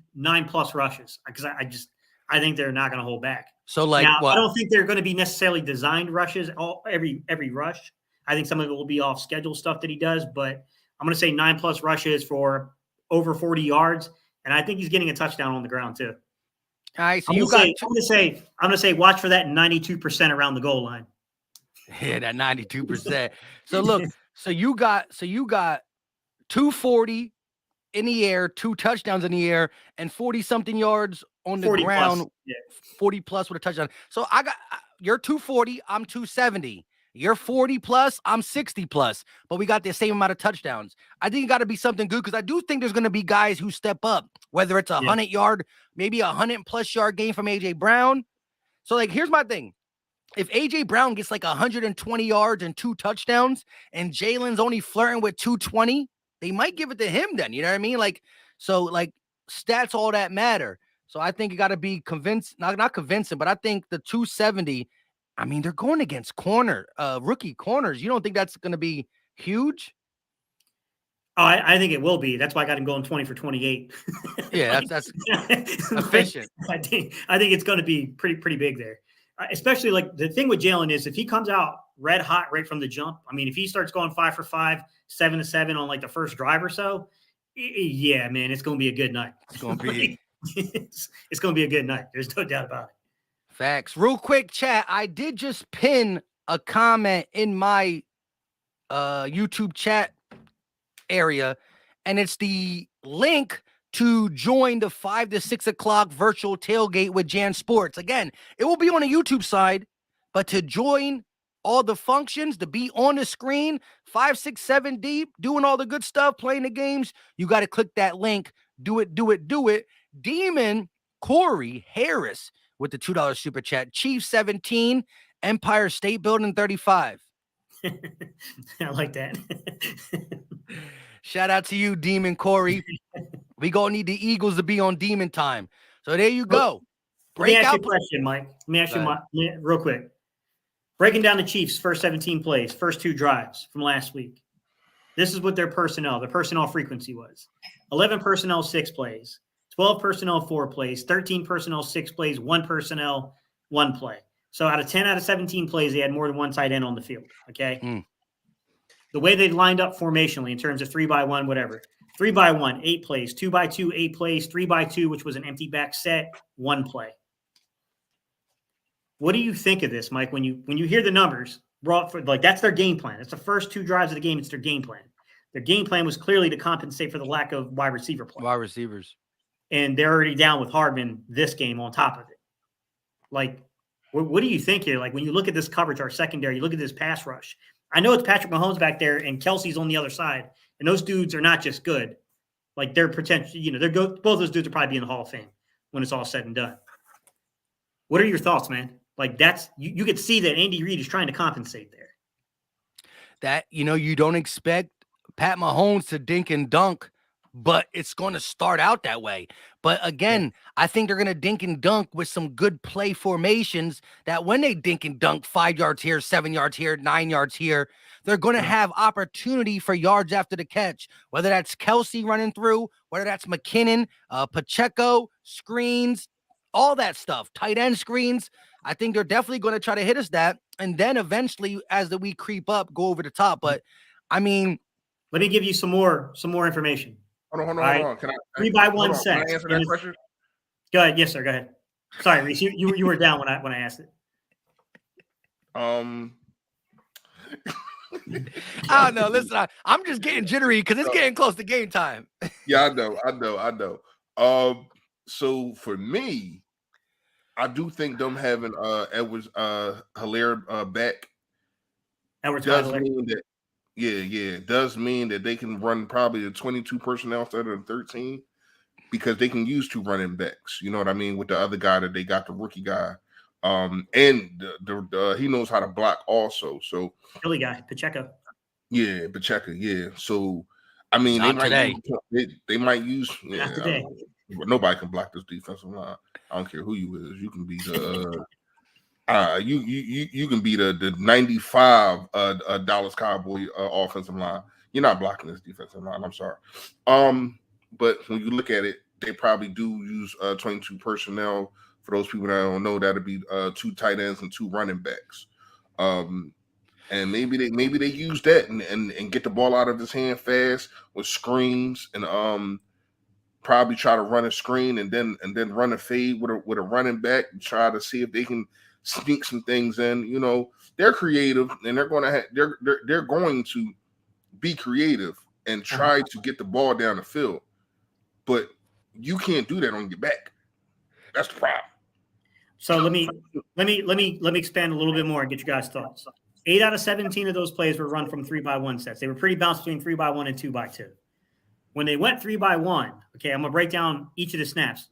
plus rushes because I think they're not gonna hold back. So like, now, what? I don't think they're going to be necessarily designed rushes every rush. I think some of it will be off schedule stuff that he does, but I'm going to say 9 plus rushes for over 40 yards, and I think he's getting a touchdown on the ground too. All right, so I'm going to say watch for that 92% around the goal line. Yeah, that 92%. So look, so you got 240 in the air, 2 touchdowns in the air, and 40 something yards on the ground. Plus. Yeah. 40 plus with a touchdown. So you're 240, I'm 270. You're 40 plus, I'm 60 plus, but we got the same amount of touchdowns. I think it got to be something good because I do think there's going to be guys who step up, whether it's 100 yard, maybe 100 plus yard game from AJ Brown. So like, here's my thing. If AJ Brown gets like 120 yards and 2 touchdowns and Jalen's only flirting with 220, they might give it to him then. You know what I mean? Like, so like stats, all that matter. So I think you got to be convinced, not convincing, but I think the 270, I mean, they're going against rookie corners. You don't think that's going to be huge? Oh, I think it will be. That's why I got him going 20 for 28. Yeah, that's efficient. I think it's going to be pretty big there. Especially like the thing with Jalen is if he comes out red hot right from the jump. I mean, if he starts going 5 for 5, 7 to 7 on like the first drive or so, yeah, man, it's going to be a good night. It's going to be. It's going to be a good night. There's no doubt about it. Facts. Real quick, chat. I did just pin a comment in my YouTube chat area, and it's the link to join the 5 to 6 o'clock virtual tailgate with Jan Sports. Again, it will be on the YouTube side, but to join all the functions, to be on the screen, 5, 6, 7 deep, doing all the good stuff, playing the games, you got to click that link. Do it. Demon Corey Harris with the $2 super chat. Chief 17, Empire State Building 35. I like that. Shout out to you, Demon Corey. We gonna need the Eagles to be on Demon time. So there you go. Let me ask you a question, Mike. Let me ask you real quick. Breaking down the Chiefs' first 17 plays, first 2 drives from last week. This is what their personnel frequency was. 11 personnel, 6 plays. 12 personnel, 4 plays. 13 personnel, 6 plays. 1 personnel, 1 play. So out of 10 out of 17 plays, they had more than 1 tight end on the field. Okay. The way they lined up formationally in terms of 3x1, whatever. 3x1, 8 plays. 2x2, 8 plays. 3x2, which was an empty back set, 1 play. What do you think of this, Mike? When you hear the numbers, that's their game plan. It's the first 2 drives of the game. It's their game plan. Their game plan was clearly to compensate for the lack of wide receiver play. Wide receivers. And they're already down with Hardman this game on top of it. Like, what do you think here? Like, when you look at this coverage, our secondary, you look at this pass rush. I know it's Patrick Mahomes back there and Kelsey's on the other side. And those dudes are not just good. Like, they're potentially, both those dudes will probably be in the Hall of Fame when it's all said and done. What are your thoughts, man? Like, that's you could see that Andy Reid is trying to compensate there. That, you don't expect Pat Mahomes to dink and dunk, but it's going to start out that way. But again, I think they're going to dink and dunk with some good play formations that when they dink and dunk 5 yards here, 7 yards here, 9 yards here, they're going to have opportunity for yards after the catch, whether that's Kelsey running through, whether that's McKinnon, Pacheco, screens, all that stuff, tight end screens. I think they're definitely going to try to hit us that. And then eventually, as the week creep up, go over the top. But I mean, let me give you some more information. Hold on. Can I 3x1 sets? Can I answer that question? Go ahead. Yes, sir. Go ahead. Sorry, Reese. You were down when I asked it. I don't know. Listen, I'm just getting jittery because it's getting close to game time. Yeah, I know. So for me, I do think them having Edwards Hilaire back Edwards does Hilaire. mean that it does mean that they can run probably the 22 personnel instead of the 13 because they can use 2 running backs. You know what I mean? With the other guy that they got, the rookie guy. And the he knows how to block also. So Philly guy, Pacheco. yeah, Pacheco, yeah. So I mean Not today. They might use Not today. Nobody can block this defensive line. I don't care who you is. You can be the you can be the 95 Dallas Cowboy offensive line. You're not blocking this defensive line. I'm sorry. But when you look at it, they probably do use 22 personnel. For those people that don't know, that'd be 2 tight ends and 2 running backs. And maybe they use that and get the ball out of his hand fast with screens and probably try to run a screen and then run a fade with a running back and try to see if they can sneak some things in. You know, they're creative and they're going to be creative and try to get the ball down the field. But you can't do that on your back. That's the problem. So let me expand a little bit more and get you guys' thoughts. 8 out of 17 of those plays were run from 3x1 sets. They were pretty balanced between 3x1 and 2x2. When they went 3x1, okay, I'm gonna break down each of the snaps,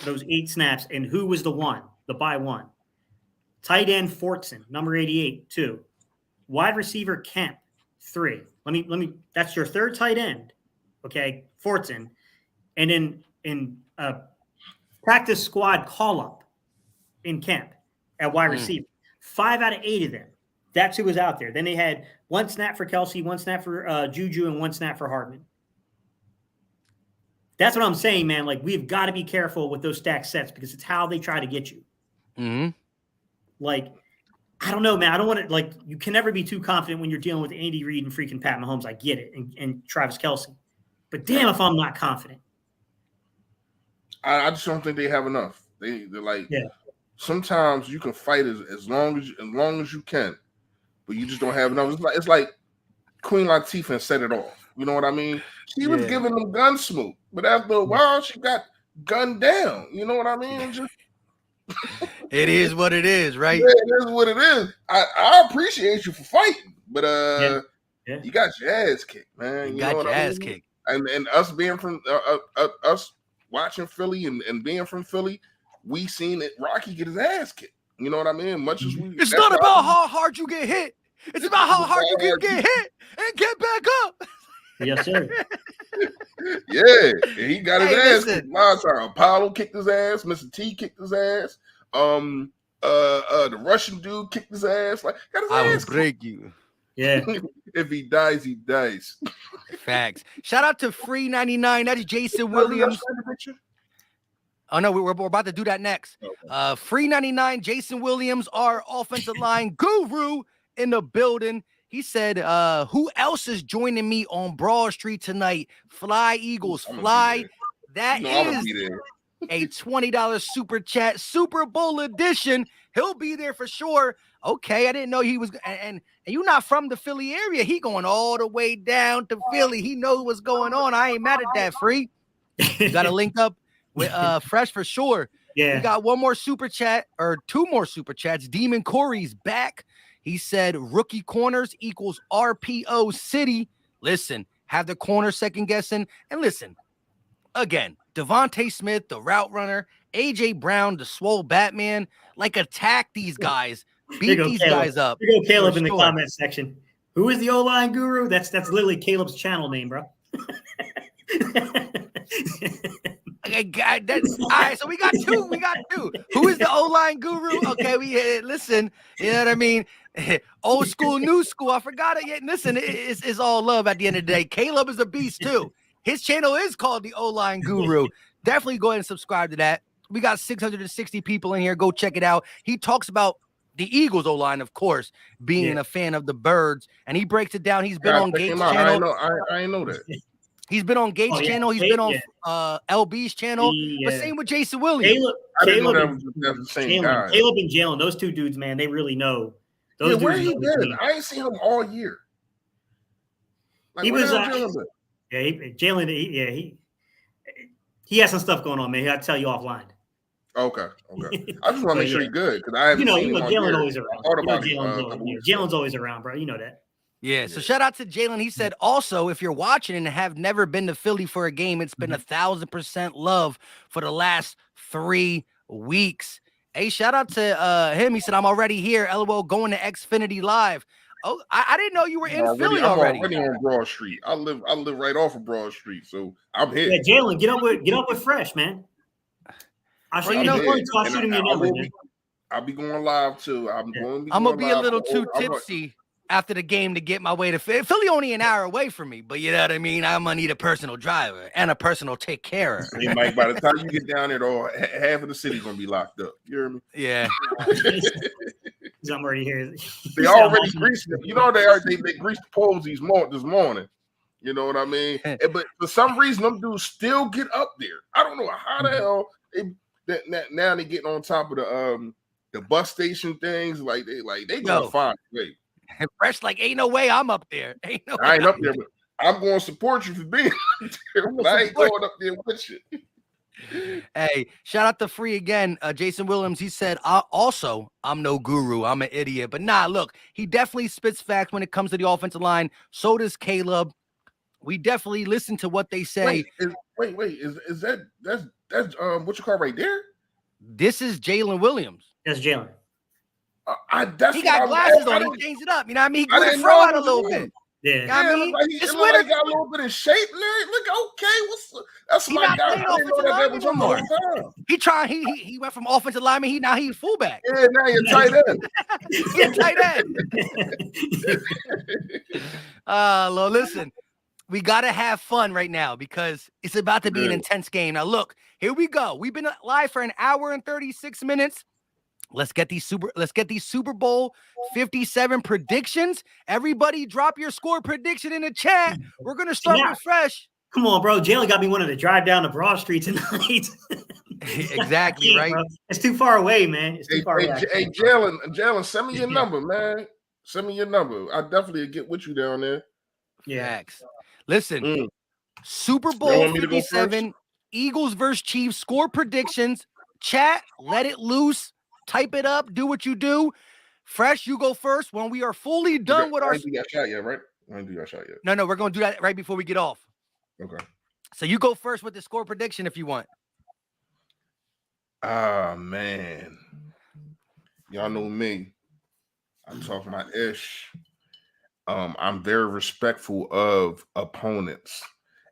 those 8 snaps, and who was the one, the by one. Tight end Fortson, number 88, 2. Wide receiver Kemp, 3. Let me. That's your third tight end, okay, Fortson, and then in practice squad call up in Kemp at wide receiver. 5 out of 8 of them. That's who was out there. Then they had 1 snap for Kelsey, 1 snap for Juju, and 1 snap for Hardman. That's what I'm saying, man. Like, we've got to be careful with those stack sets because it's how they try to get you. Mm-hmm. Like, I don't know, man. I don't want to, like, you can never be too confident when you're dealing with Andy Reid and freaking Pat Mahomes. I get it. And Travis Kelsey. But damn if I'm not confident. I just don't think they have enough. They're like, sometimes you can fight as long as you can, but you just don't have enough. It's like Queen Latifah set it off. You know what I mean? She was giving them gun smoke, but after a while, she got gunned down. You know what I mean? It is what it is, right? Yeah, it is what it is. I appreciate you for fighting, but you got your ass kicked, man. You got your ass kicked. And us being from us watching Philly and being from Philly, we seen it Rocky get his ass kicked. You know what I mean? Much as we, it's not about how hard you get hit. It's about how hard you can get hit and get back up. Yes, sir. Yeah, and he got his ass kicked. Last time, Apollo kicked his ass. Mr. T kicked his ass. The Russian dude kicked his ass. Like, got his I ass will break you. Yeah. If he dies, he dies. Facts. Shout out to Free 99. That's Jason Williams. Oh no, we're about to do that next. Free 99, Jason Williams, our offensive line guru in the building. He said, who else is joining me on Broad Street tonight? Fly Eagles, fly. That is a $20 super chat, Super Bowl edition. He'll be there for sure. Okay, I didn't know he was, and you're not from the Philly area. He going all the way down to Philly. He knows what's going on. I ain't mad at that, Free. You got to link up with Fresh for sure. Yeah. We got one more super chat or 2 more super chats. Demon Corey's back. He said rookie corners equals RPO City. Listen, have the corner second guessing. And listen, again, Devontae Smith, the route runner, AJ Brown, the swole Batman, like attack these guys, beat these guys up. Here go Caleb in the comment section. Who is the O-line guru? That's literally Caleb's channel name, bro. That's all right. So we got two. Who is the O-line guru? Okay, we listen. You know what I mean? Old school, new school. I forgot it yet. Listen, it's all love at the end of the day. Caleb is a beast too. His channel is called the O-line guru. Definitely go ahead and subscribe to that. We got 660 people in here. Go check it out. He talks about the Eagles O-line, of course, being a fan of the Birds, and he breaks it down. He's been on Gates' channel. I know that. He's been on Gates' channel. He's been on LB's channel. But same with Jason Williams. Caleb and Jalen, those 2 dudes, man, they really know. Those where he been? I ain't seen him all year. Like, he was Jalen. He has some stuff going on, man. I'll tell you offline. Okay. I just want to make sure yeah. he's good because I haven't seen him all Jalen year. always I around. thought about it a couple weeks ago. Jalen's always around, bro. You know that. Yeah, so shout out to Jalen. He said also, if you're watching and have never been to Philly for a game, it's been 1,000% love for the last 3 weeks. Hey, shout out to him. He said, I'm already here. LOL, going to Xfinity Live. Oh, I didn't know you were in Philly I'm already. already on Broad Street. I live right off of Broad Street, so I'm here. Yeah, Jalen, get up with Fresh, man. I'll shoot him your number, man. I'll be going live too. I'm gonna be a little too tipsy after the game to get my way to Philly. Philly only an hour away from me, but you know what I mean? I'm gonna need a personal driver and a personal take carer. Hey, Mike, by the time you get down there, though, half of the city's gonna be locked up. You hear me? Yeah. I'm already here. They already greased them. You know they greased the poles this morning. You know what I mean? But for some reason, them dudes still get up there. I don't know how the hell now they getting on top of the bus station things. Like they gonna find a way. Fresh, like, ain't no way I'm up there. I ain't up there, but I'm going to support you for being up there. But I ain't going up there with you. Hey, shout out to Free again. Jason Williams, he said, I'm no guru. I'm an idiot. But nah, look, he definitely spits facts when it comes to the offensive line. So does Caleb. We definitely listen to what they say. Wait. Is that's what you call right there? This is Jalen Williams. That's Jalen. He got glasses on. He changed it up. You know what I mean? He grew the fro out a little bit. Yeah. You know what I mean? It's winter. He got a little bit of shape. Look, okay. That's my guy. I didn't know that was on the He went from offensive lineman. Now he's fullback. Yeah, now you're tight end. He's tight end. Well, listen. We got to have fun right now because it's about to be an intense game. Now, look, here we go. We've been live for an hour and 36 minutes. Let's get these Super Bowl 57 predictions. Everybody drop your score prediction in the chat. We're going to start with Fresh. Come on, bro. Jalen got me wanting to drive down to Broad Street tonight. Exactly, right? Bro. It's too far away, man. It's too far away. Hey, Jalen, send me your number, man. Send me your number. I definitely get with you down there. Yeah. Listen, Super Bowl 57, Eagles versus Chiefs, score predictions, chat, let it loose, type it up, do what you do. Fresh, you go first when we are fully done with our... I ain't do that shot yet, right? I ain't do that shot yet. No, we're going to do that right before we get off. Okay. So you go first with the score prediction if you want. Ah, man. Y'all know me. I'm talking about ish. I'm very respectful of opponents,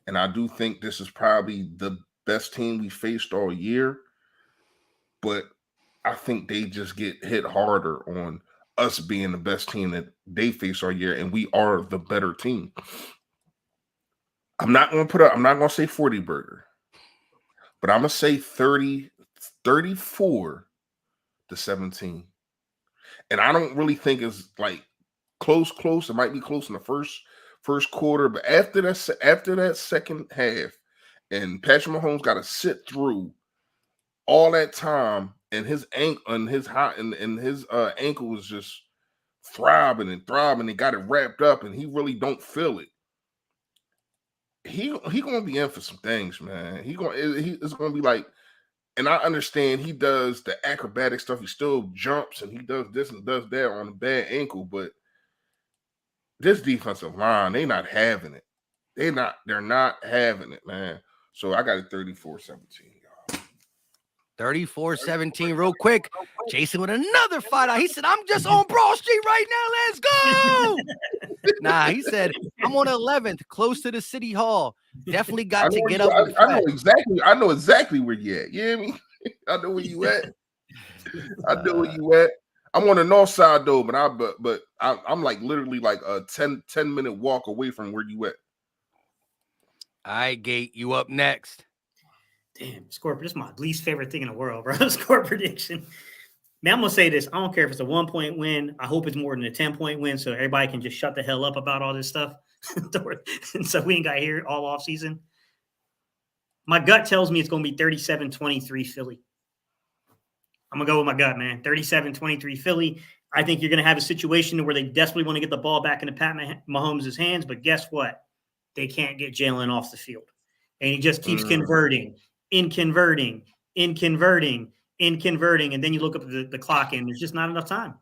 and I do think this is probably the best team we faced all year, but I think they just get hit harder on us being the best team that they face all year, and we are the better team. I'm not going to say 40 burger, but I'm going to say 34-17. And I don't really think it's like close. It might be close in the first quarter, but after that second half, and Patrick Mahomes got to sit through all that time, and his ankle was just throbbing, and got it wrapped up, and he really don't feel it. He gonna be in for some things, man. It's gonna be like, and I understand he does the acrobatic stuff. He still jumps and he does this and does that on a bad ankle, but this defensive line, they're not having it. They're not having it, man. So I got it 34-17, y'all. 34-17, real quick. Jason with another fight out. He said, I'm just on Broad Street right now. Let's go. Nah, he said, I'm on 11th, close to the city hall. Definitely got to get up. I know exactly where you at. You hear me? I know where you at. I'm on the north side though, but I'm like literally like a 10-minute walk away from where you at. All right, Gate, you up next. Damn, score. This is my least favorite thing in the world, bro. Score prediction. Man, I'm going to say this. I don't care if it's a 1-point win. I hope it's more than a 10-point win so everybody can just shut the hell up about all this stuff. So we ain't got to hear it all off season. My gut tells me it's going to be 37-23 Philly. I'm going to go with my gut, man. 37-23 Philly. I think you're going to have a situation where they desperately want to get the ball back into Pat Mahomes' hands, but guess what? They can't get Jalen off the field. And he just keeps converting. in converting, and then you look up the clock, and there's just not enough time.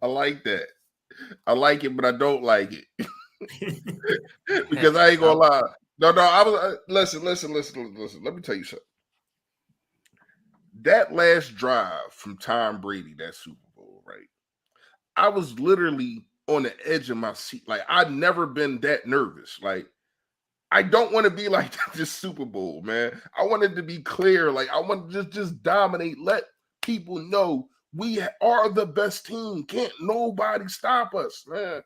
I like that. I like it, but I don't like it because I ain't gonna lie. No, I was listen. Let me tell you something. That last drive from Tom Brady, that Super Bowl, right? I was literally on the edge of my seat. Like I'd never been that nervous. Like I don't want to be like this Super Bowl, man. I wanted to be clear. Like I want to just dominate. Let people know we are the best team. Can't nobody stop us, man.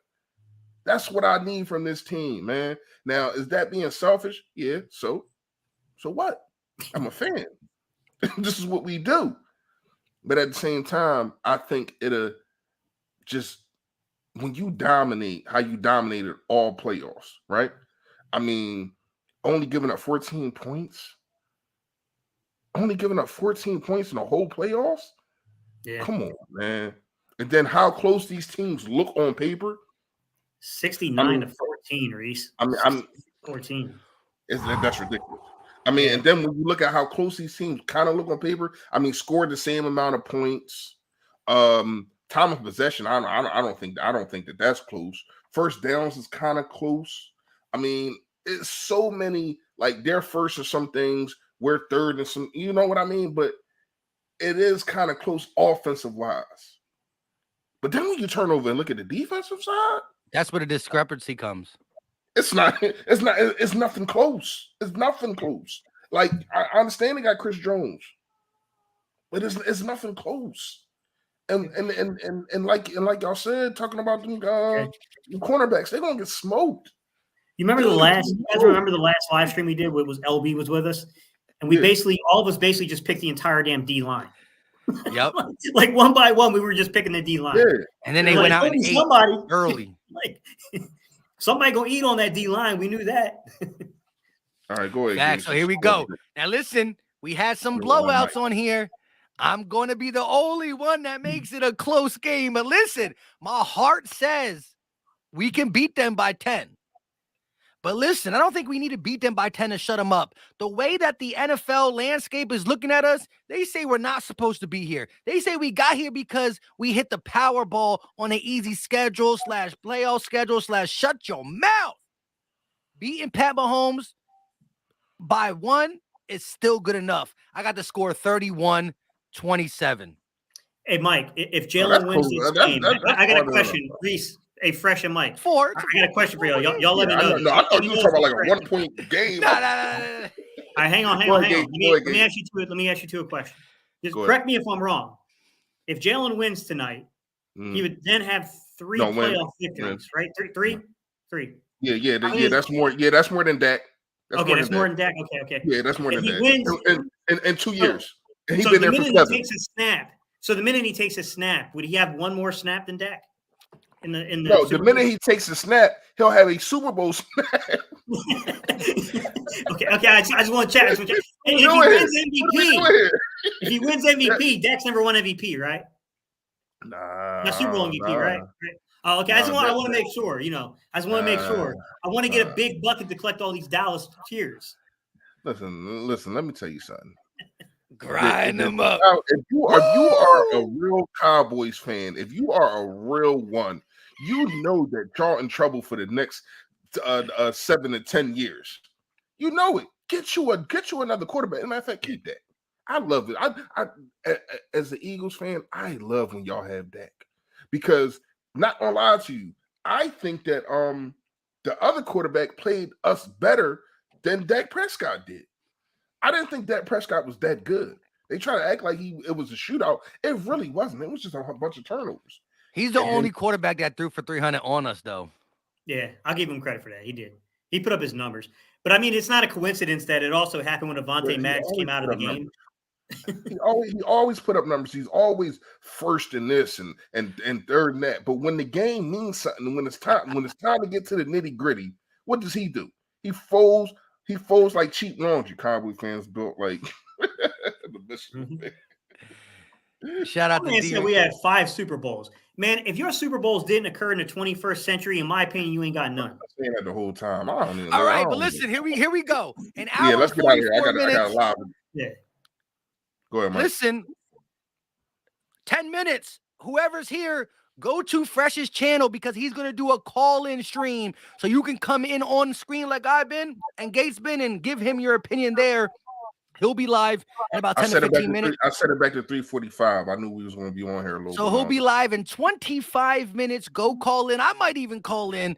That's what I need from this team, man. Now, is that being selfish? Yeah. So what? I'm a fan. This is what we do. But at the same time, I think it'll just when you dominate how you dominated all playoffs, right? I mean, only giving up 14 points. Only giving up 14 points in the whole playoffs? Yeah. Come on, man. And then how close these teams look on paper. 69 to 14, Reese. I'm 14. That's ridiculous. I mean, and then when you look at how close these teams kind of look on paper, I mean, scored the same amount of points. Time of possession, I don't think that that's close. First downs is kind of close. I mean, it's so many, like they're first in some things, we're third in some, you know what I mean? But it is kind of close offensive wise. But then when you turn over and look at the defensive side, that's where the discrepancy comes. It's nothing close. It's nothing close. Like I understand they got Chris Jones, but it's nothing close. And like y'all said, talking about them cornerbacks, they're gonna get smoked. You remember you guys remember the last live stream we did? Where was LB was with us, and we all of us just picked the entire damn D line. Yep. Like one by one, we were just picking the D line. Yeah. And then they went out and ate somebody early. Like somebody gonna eat on that D line. We knew that. All right, go ahead. Facts. So here we go. Now listen, we had some blowouts on here. I'm going to be the only one that makes it a close game. But listen, my heart says we can beat them by 10. But listen, I don't think we need to beat them by 10 to shut them up. The way that the NFL landscape is looking at us, they say we're not supposed to be here. They say we got here because we hit the Powerball on an easy schedule / playoff schedule / shut your mouth. Beating Pat Mahomes by 1 is still good enough. I got the score 31-27. Hey, Mike, if Jalen wins this game, I got a question. Reese, hey, Fresh and Mike. I got a question for y'all. Y'all let me know. No, I thought you were talking about like a 1 point game. All right, hang on. Let me ask you two a question. Just correct me if I'm wrong. If Jalen wins tonight, he would then have 3 playoff victories, right? Three. Yeah. That's more. Yeah, that's more than Dak. That's more than Dak. Okay. Yeah, that's more than Dak. In 2 years. And he's so been the there for minute 7. he takes a snap. So the minute he takes a snap, would he have one more snap than Dak? No, the minute he takes a snap, he'll have a Super Bowl snap. Okay. I just want to chat. If he wins MVP, Dak's never won MVP, right? Nah. Not Super Bowl MVP, right? Oh, okay. I want to make sure. I just want to make sure. I want to get a big bucket to collect all these Dallas tears. Listen. Let me tell you something. Grind them up. If you are a real Cowboys fan, if you are a real one, you know that y'all in trouble for the next 7 to 10 years. You know it. Get you another quarterback. As a matter of fact, keep that. I love it. I as an Eagles fan, I love when y'all have Dak because not gonna lie to you, I think that the other quarterback played us better than Dak Prescott did. I didn't think Dak Prescott was that good. They try to act like it was a shootout. It really wasn't. It was just a bunch of turnovers. He's the only quarterback that threw for 300 on us, though. Yeah, I'll give him credit for that. He did. He put up his numbers. But, I mean, it's not a coincidence that it also happened when Avonte Maddox came out of the game. He always put up numbers. He's always first in this and third in that. But when the game means something, when it's time to get to the nitty-gritty, what does he do? He folds like cheap laundry. Cowboy fans built like the best. Shout out to D. We had 5 Super Bowls. Man, if your Super Bowls didn't occur in the 21st century, in my opinion, you ain't got none. I'm saying that the whole time. I don't even All right, but listen, here we go. An hour let's get out of here. I got a live. Yeah. Go ahead, Mike. Listen, 10 minutes. Whoever's here, go to Fresh's channel because he's going to do a call-in stream so you can come in on screen like I've been and Gates been and give him your opinion there. He'll be live in about 10 to 15 minutes. I set it back to 3:45. I knew we was going to be on here a little bit. So he'll be live in 25 minutes. Go call in. I might even call in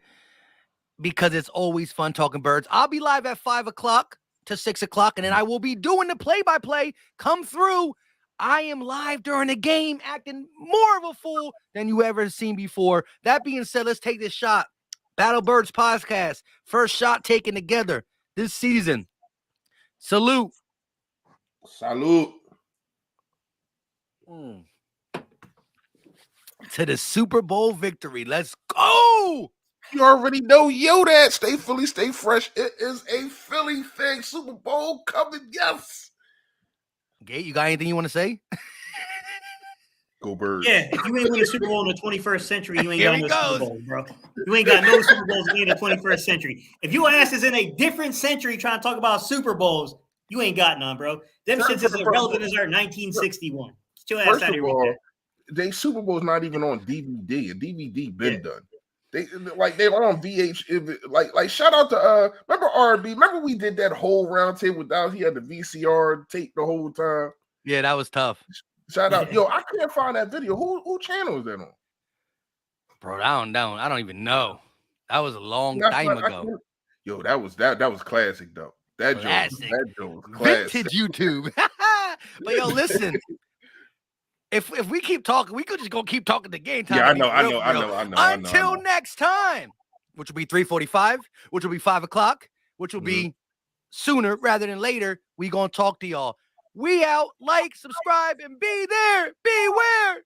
because it's always fun talking birds. I'll be live at 5 o'clock to 6 o'clock, and then I will be doing the play-by-play. Come through. I am live during the game, acting more of a fool than you ever seen before. That being said, let's take this shot. Battle Birds podcast. First shot taken together this season. Salute. Salute. To the Super Bowl victory. Let's go. You already know, that. Stay Philly, stay fresh. It is a Philly thing. Super Bowl coming, yes. Gate, you got anything you want to say? Go Birds. Yeah, if you ain't win a Super Bowl in the 21st century, you ain't got no goes. Super Bowl, bro. You ain't got no Super Bowls in the 21st century. If your ass is in a different century trying to talk about Super Bowls, you ain't got none, bro. Them shits is as relevant as our 1961. Get your ass out of here with that. They Super Bowl's not even on DVD. A DVD been done. They're on VH. Like shout out to remember R&B. Remember we did that whole round table without he had the VCR tape the whole time. Yeah, that was tough. Shout out, yo! I can't find that video. Who channel is that on? Bro, I don't even know. That was a long time ago. Yo, that was classic though. That joke was classic. Vintage YouTube. But yo, listen. If we keep talking, we could just go keep talking the game time. Yeah, I know. Until next time, which will be 3:45, which will be 5 o'clock, which will be sooner rather than later. We gonna talk to y'all. We out. Like, subscribe, and be there. Beware.